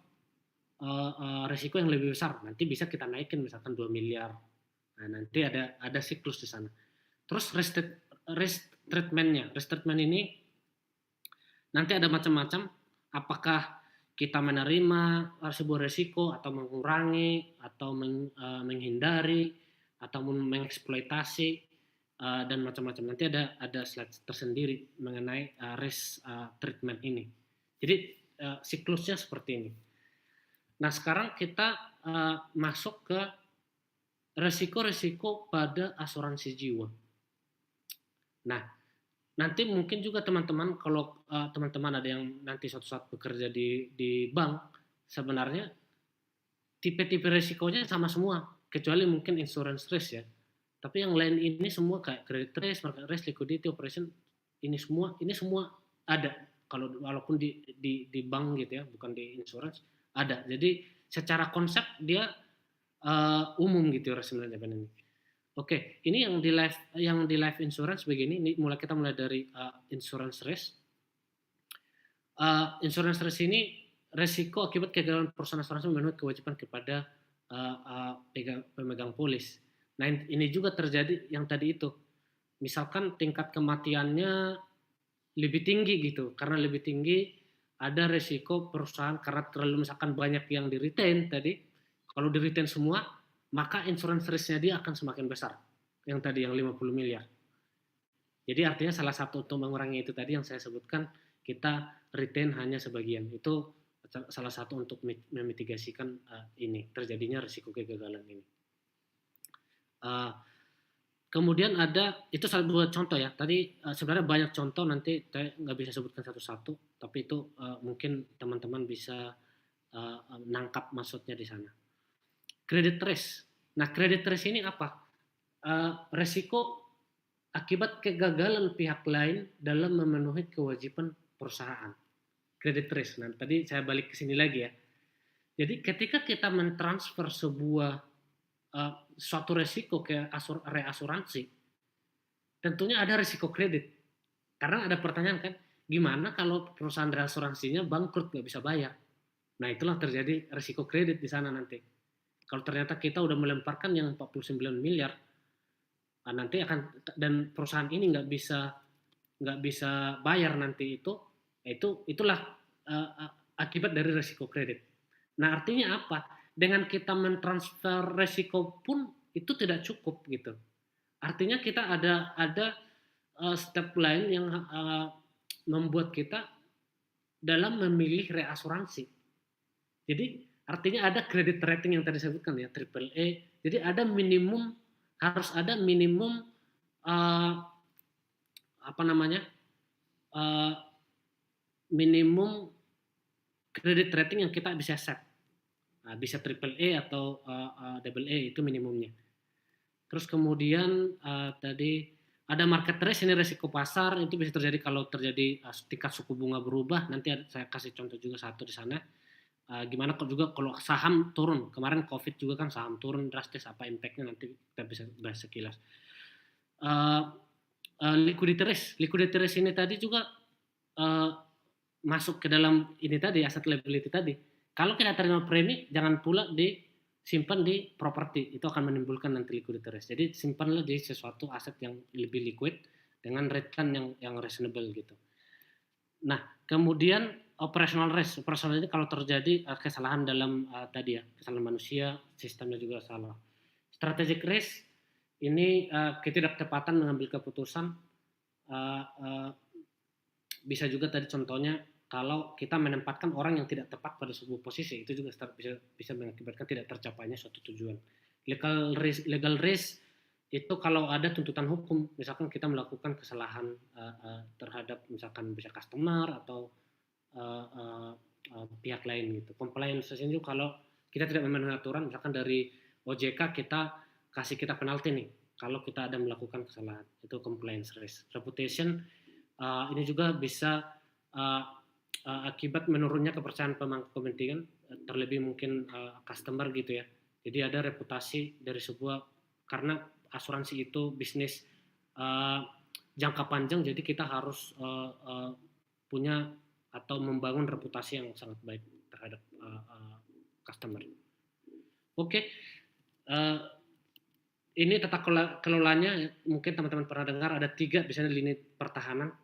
risiko yang lebih besar. Nanti bisa kita naikin misalkan 2 miliar. Nah, nanti ada siklus di sana. Terus risk treatment-nya. Risk treatment ini nanti ada macam-macam. Apakah kita menerima sebuah risiko atau mengurangi atau menghindari atau mengeksploitasi dan macam-macam. Nanti ada slide tersendiri mengenai risk treatment ini. Jadi siklusnya seperti ini. Nah, sekarang kita masuk ke risiko-risiko pada asuransi jiwa. Nah, nanti mungkin juga teman-teman kalau teman-teman ada yang nanti suatu saat bekerja di bank, sebenarnya tipe-tipe risikonya sama semua, kecuali mungkin insurance risk ya. Tapi yang lain ini semua kayak credit risk, market risk, liquidity, operation, ini semua ada. Kalau walaupun di bank gitu ya, bukan di insurance ada. Jadi secara konsep dia umum gitu risk management ini. Oke, ini yang di life insurance begini. Ini kita mulai dari insurance risk. Insurance risk ini resiko akibat kegagalan perusahaan asuransi memenuhi kewajiban kepada pemegang polis. Nah, ini juga terjadi yang tadi itu. Misalkan tingkat kematiannya lebih tinggi gitu, karena lebih tinggi ada resiko perusahaan karena terlalu misalkan banyak yang di-retain tadi. Kalau di-retain semua, maka insurance risk-nya dia akan semakin besar. Yang tadi yang 50 miliar. Jadi artinya salah satu untuk mengurangi itu tadi yang saya sebutkan, kita retain hanya sebagian. Itu salah satu untuk memitigasikan ini, terjadinya risiko kegagalan ini. Kemudian ada, itu salah dua contoh ya. Tadi sebenarnya banyak contoh, nanti saya nggak bisa sebutkan satu-satu, tapi itu mungkin teman-teman bisa nangkap maksudnya di sana. Credit risk. Nah, credit risk ini apa? Resiko akibat kegagalan pihak lain dalam memenuhi kewajiban perusahaan. Credit risk. Nah, tadi saya balik ke sini lagi ya. Jadi ketika kita mentransfer suatu resiko ke reasuransi, tentunya ada risiko kredit. Karena ada pertanyaan kan, gimana kalau perusahaan reasuransinya bangkrut nggak bisa bayar? Nah itulah terjadi risiko kredit di sana nanti. Kalau ternyata kita udah melemparkan yang 49 miliar, nanti akan dan perusahaan ini nggak bisa bayar nanti itulah akibat dari risiko kredit. Nah artinya apa? Dengan kita mentransfer risiko pun itu tidak cukup gitu. Artinya kita ada step lain yang membuat kita dalam memilih reasuransi. Jadi artinya ada credit rating yang tadi saya sebutkan ya, AAA. Jadi ada minimum, harus ada minimum minimum credit rating yang kita bisa set. Bisa AAA atau AA itu minimumnya. Terus kemudian tadi ada market risk, ini risiko pasar, itu bisa terjadi kalau terjadi tingkat suku bunga berubah. Nanti saya kasih contoh juga satu di sana. Gimana kalau saham turun, kemarin COVID juga kan saham turun drastis, apa impactnya nanti kita bisa bahas sekilas. Liquidity risk ini tadi juga masuk ke dalam ini tadi, asset liability tadi. Kalau kita terima premi, jangan pula disimpan di properti, itu akan menimbulkan nanti liquidity risk. Jadi simpanlah di sesuatu aset yang lebih liquid dengan return yang reasonable gitu. Nah, kemudian operational risk ini kalau terjadi kesalahan dalam kesalahan manusia, sistemnya juga salah. Strategic risk ini ketidaktepatan mengambil keputusan, bisa juga tadi contohnya kalau kita menempatkan orang yang tidak tepat pada sebuah posisi, itu juga bisa mengakibatkan tidak tercapainya suatu tujuan. Legal risk itu kalau ada tuntutan hukum, misalkan kita melakukan kesalahan terhadap misalkan bisa customer atau pihak lain gitu. Compliance ini kalau kita tidak memenuhi aturan, misalkan dari OJK kita penalti nih kalau kita ada melakukan kesalahan, itu compliance risk. Reputation ini juga bisa akibat menurunnya kepercayaan pemangku kepentingan, terlebih mungkin customer gitu ya. Jadi ada reputasi dari sebuah, karena asuransi itu bisnis jangka panjang, jadi kita harus punya atau membangun reputasi yang sangat baik terhadap customer. Oke. Ini tata kelolanya mungkin teman-teman pernah dengar, ada 3 biasanya lini pertahanan.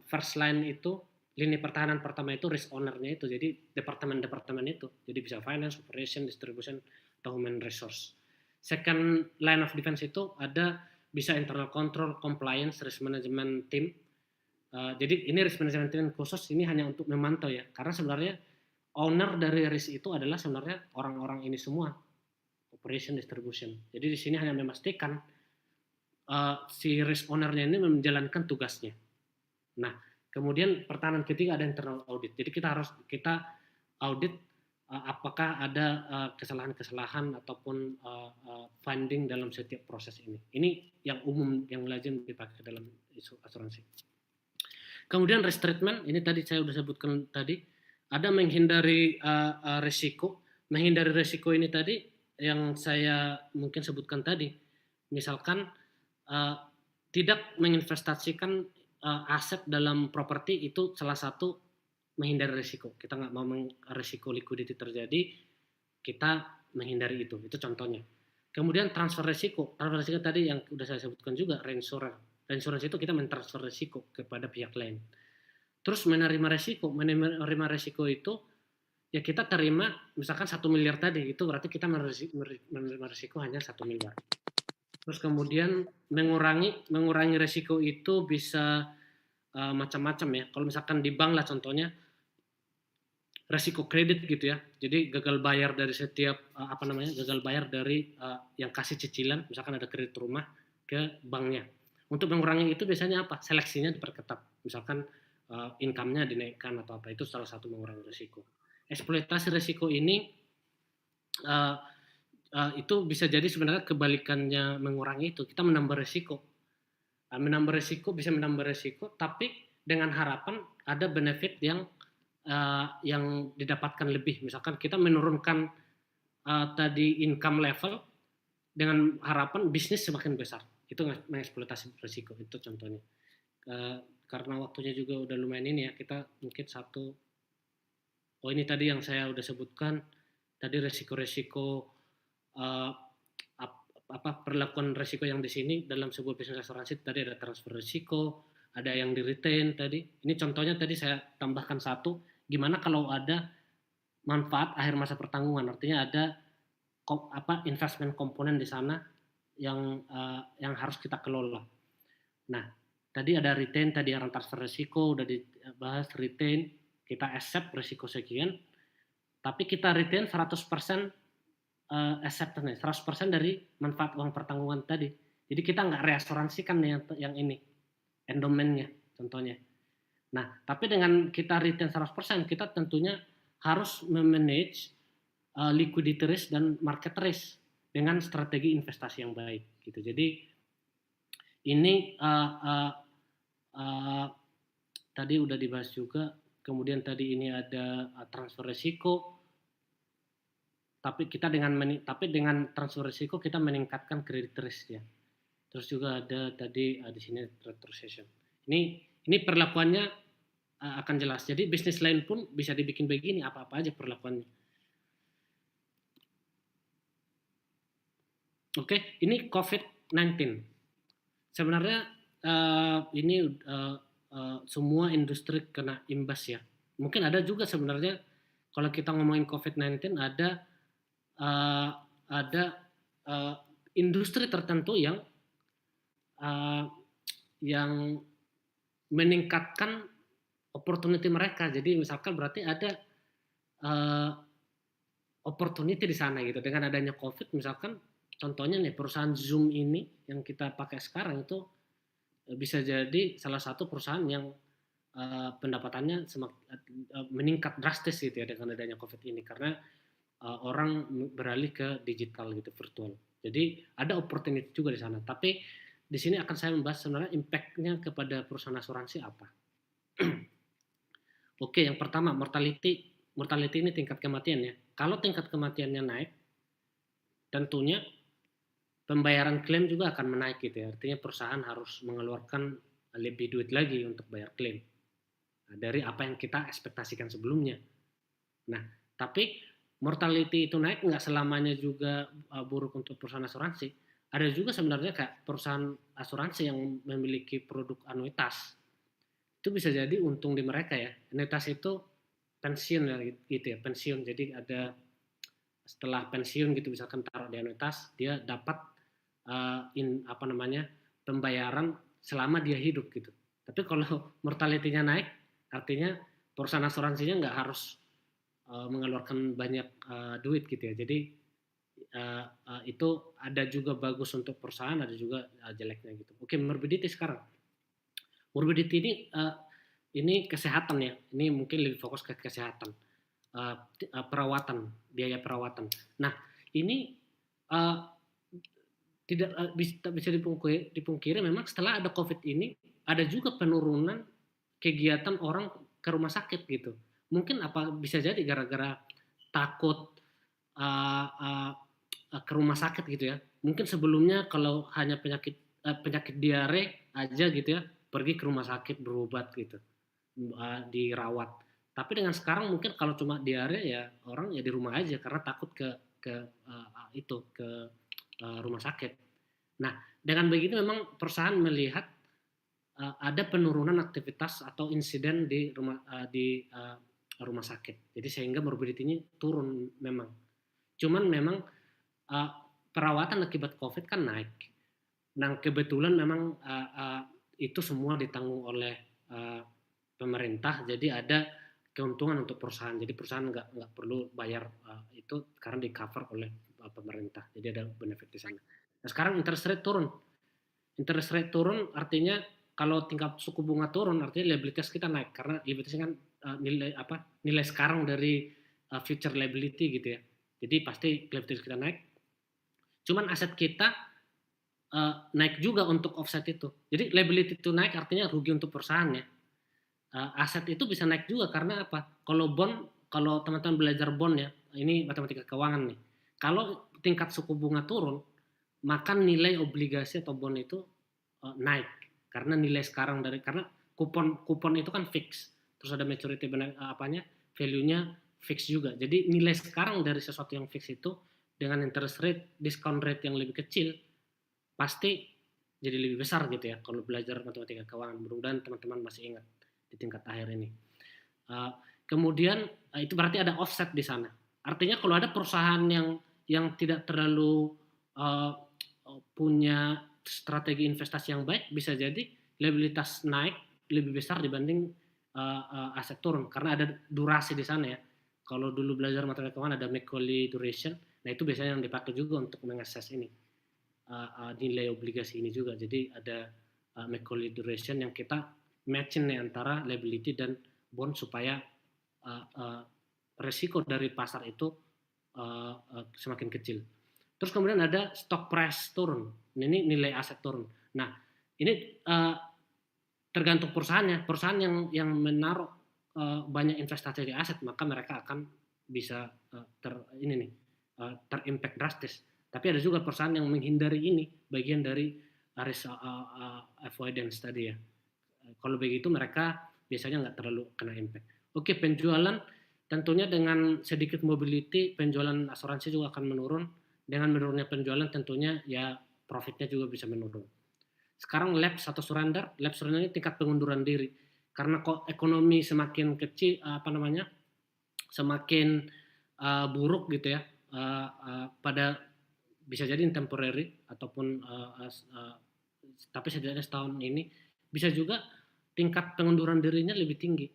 First line itu, lini pertahanan pertama itu risk owner-nya itu, jadi departemen-departemen itu, jadi bisa finance, operation, distribution, atau human resource. Second line of defense itu ada bisa internal control, compliance, risk management team. Jadi ini risk management team khusus ini hanya untuk memantau ya, karena sebenarnya owner dari risk itu adalah sebenarnya orang-orang ini semua, operation, distribution. Jadi di sini hanya memastikan si risk owner-nya ini menjalankan tugasnya. Nah, kemudian pertahanan ketiga ada internal audit. Jadi kita audit apakah ada kesalahan-kesalahan ataupun finding dalam setiap proses ini. Ini yang umum, yang lazim dipakai dalam isu asuransi. Kemudian risk treatment, ini tadi saya sudah sebutkan tadi, ada menghindari risiko. Menghindari risiko ini tadi yang saya mungkin sebutkan tadi. Misalkan tidak menginvestasikan aset dalam properti, itu salah satu menghindari risiko. Kita nggak mau risiko liquidity terjadi, kita menghindari itu contohnya. Kemudian transfer risiko tadi yang sudah saya sebutkan juga, reinsurance itu kita mentransfer risiko kepada pihak lain. Terus menerima risiko itu ya kita terima misalkan 1 miliar tadi, itu berarti kita menerima risiko hanya 1 miliar. Terus kemudian mengurangi risiko itu bisa macam-macam ya. Kalau misalkan di bank lah contohnya, risiko kredit gitu ya. Jadi gagal bayar dari setiap gagal bayar dari yang kasih cicilan, misalkan ada kredit rumah ke banknya. Untuk mengurangi itu biasanya apa? Seleksinya diperketat. Misalkan income-nya dinaikkan atau apa, itu salah satu mengurangi risiko. Eksploitasi risiko ini itu bisa jadi sebenarnya kebalikannya mengurangi itu. Kita menambah risiko. Bisa menambah risiko, tapi dengan harapan ada benefit yang didapatkan lebih. Misalkan kita menurunkan tadi income level dengan harapan bisnis semakin besar. Itu mengeksploitasi risiko, itu contohnya. karena waktunya juga udah lumayan ini ya, kita mungkin satu. Oh ini tadi yang saya udah sebutkan, tadi resiko-resiko perlakuan resiko yang di sini dalam sebuah bisnis asuransi. Tadi ada transfer resiko, ada yang di retain tadi. Ini contohnya tadi saya tambahkan satu, gimana kalau ada manfaat akhir masa pertanggungan, artinya ada investment komponen di sana yang harus kita kelola. Nah, tadi ada retain, tadi yang transfer resiko udah dibahas. Retain, kita accept resiko sekian, tapi kita retain 100% acceptance, 100% dari manfaat uang pertanggungan tadi. Jadi kita nggak reasuransikan yang ini, endowmentnya contohnya. Nah, tapi dengan kita retain 100%, kita tentunya harus memanage liquidity risk dan market risk dengan strategi investasi yang baik gitu. Jadi ini tadi udah dibahas juga. Kemudian tadi ini ada transfer risiko, tapi dengan transfer risiko kita meningkatkan credit risk ya. Terus juga ada tadi di sini retrocession. Ini perlakuannya akan jelas. Jadi bisnis lain pun bisa dibikin begini, apa-apa aja perlakuannya. Oke, ini COVID-19. Sebenarnya ini semua industri kena imbas ya. Mungkin ada juga sebenarnya kalau kita ngomongin COVID-19 ada industri tertentu yang meningkatkan opportunity mereka. Jadi misalkan berarti ada opportunity di sana gitu. Dengan adanya COVID misalkan, contohnya nih perusahaan Zoom ini yang kita pakai sekarang itu bisa jadi salah satu perusahaan yang pendapatannya meningkat drastis gitu ya dengan adanya COVID ini, karena orang beralih ke digital gitu, virtual. Jadi ada opportunity juga di sana. Tapi di sini akan saya membahas sebenarnya impact-nya kepada perusahaan asuransi apa. Oke, yang pertama mortality ini tingkat kematian ya. Kalau tingkat kematiannya naik, tentunya pembayaran klaim juga akan menaik gitu ya. Artinya perusahaan harus mengeluarkan lebih duit lagi untuk bayar klaim dari apa yang kita ekspektasikan sebelumnya. Nah, tapi mortality itu naik nggak selamanya juga buruk untuk perusahaan asuransi. Ada juga sebenarnya kayak perusahaan asuransi yang memiliki produk anuitas. Itu bisa jadi untung di mereka ya. Anuitas itu pensiun ya gitu ya, pensiun. Jadi ada setelah pensiun gitu misalkan taruh di anuitas, dia dapat pembayaran selama dia hidup gitu. Tapi kalau mortality-nya naik, artinya perusahaan asuransinya nggak harus mengeluarkan banyak duit gitu ya. Jadi itu ada juga bagus untuk perusahaan, ada juga jeleknya gitu. Oke, morbidity sekarang. Morbidity ini kesehatan ya. Ini mungkin lebih fokus ke kesehatan, perawatan, biaya perawatan. Nah, ini tidak bisa dipungkiri memang setelah ada COVID ini ada juga penurunan kegiatan orang ke rumah sakit gitu. Mungkin bisa jadi gara-gara takut ke rumah sakit gitu ya. Mungkin sebelumnya kalau hanya penyakit diare aja gitu ya, pergi ke rumah sakit berobat gitu, dirawat. Tapi dengan sekarang mungkin kalau cuma diare ya orang ya di rumah aja karena takut ke rumah sakit. Nah, dengan begitu memang perusahaan melihat ada penurunan aktivitas atau insiden di rumah sakit. Jadi sehingga morbidity-nya turun memang. Cuman memang perawatan akibat COVID kan naik. Nah, kebetulan memang itu semua ditanggung oleh pemerintah. Jadi ada keuntungan untuk perusahaan. Jadi perusahaan nggak perlu bayar itu karena di cover oleh pemerintah. Jadi ada benefit di sana. Nah, sekarang interest rate turun. Interest rate turun artinya kalau tingkat suku bunga turun artinya liabilitas kita naik karena liabilitas kan nilai sekarang dari future liability gitu ya. Jadi pasti liabilitas kita naik. Cuman aset kita naik juga untuk offset itu. Jadi liability itu naik artinya rugi untuk perusahaan ya. Aset itu bisa naik juga karena apa? Kalau teman-teman belajar bond ya, ini matematika keuangan nih. Kalau tingkat suku bunga turun, maka nilai obligasi atau bond itu naik karena nilai sekarang karena kupon itu kan fix, terus ada maturity value-nya fix juga. Jadi nilai sekarang dari sesuatu yang fix itu dengan interest rate, discount rate yang lebih kecil pasti jadi lebih besar gitu ya kalau belajar matematika keuangan. Mudah-mudahan teman-teman masih ingat di tingkat akhir ini. Kemudian itu berarti ada offset di sana. Artinya kalau ada perusahaan yang tidak terlalu punya strategi investasi yang baik, bisa jadi liabilitas naik lebih besar dibanding aset turun karena ada durasi di sana ya. Kalau dulu belajar matematika keuangan ada Macaulay duration, nah itu biasanya yang dipakai juga untuk mengakses ini nilai obligasi ini juga. Jadi ada Macaulay duration yang kita matching nih antara liability dan bond supaya resiko dari pasar itu semakin kecil. Terus kemudian ada stock price turun, ini nilai aset turun. Nah ini tergantung perusahaannya. Perusahaan yang menaruh banyak investasi di aset, maka mereka akan bisa terimpact drastis. Tapi ada juga perusahaan yang menghindari ini, bagian dari risk avoidance tadi ya. Kalau begitu mereka biasanya nggak terlalu kena impact. Oke, penjualan tentunya dengan sedikit mobility, penjualan asuransi juga akan menurun. Dengan menurunnya penjualan tentunya ya profitnya juga bisa menurun. Sekarang lapse atau surrender ini tingkat pengunduran diri. Karena kok ekonomi semakin kecil, semakin buruk gitu ya, pada bisa jadi temporary ataupun tapi setidaknya setahun ini bisa juga tingkat pengunduran dirinya lebih tinggi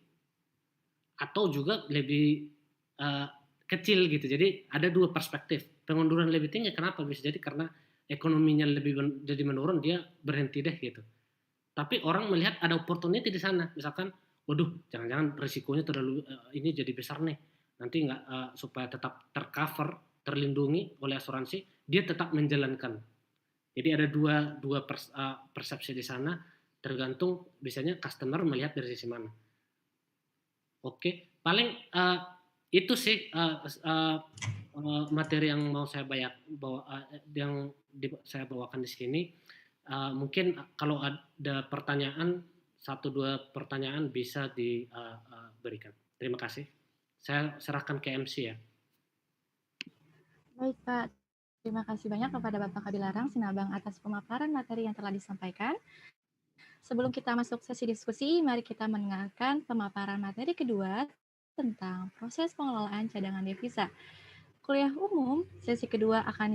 atau juga lebih kecil gitu. Jadi ada dua perspektif. Pengunduran lebih tinggi kenapa? Bisa jadi karena ekonominya jadi menurun, dia berhenti deh gitu. Tapi orang melihat ada opportunity di sana. Misalkan, waduh, jangan-jangan risikonya terlalu ini jadi besar nih. Nanti nggak supaya tetap tercover, terlindungi oleh asuransi, dia tetap menjalankan. Jadi ada dua persepsi di sana, tergantung biasanya customer melihat dari sisi mana. Oke, paling itu sih materi yang mau saya saya bawakan di sini. Mungkin kalau ada pertanyaan, 1-2 pertanyaan bisa diberikan. Terima kasih. Saya serahkan ke MC ya. Baik Pak, terima kasih banyak kepada Bapak Kabilarang Sinabang atas pemaparan materi yang telah disampaikan. Sebelum kita masuk sesi diskusi, mari kita mendengarkan pemaparan materi kedua tentang proses pengelolaan cadangan devisa. Kuliah umum sesi kedua akan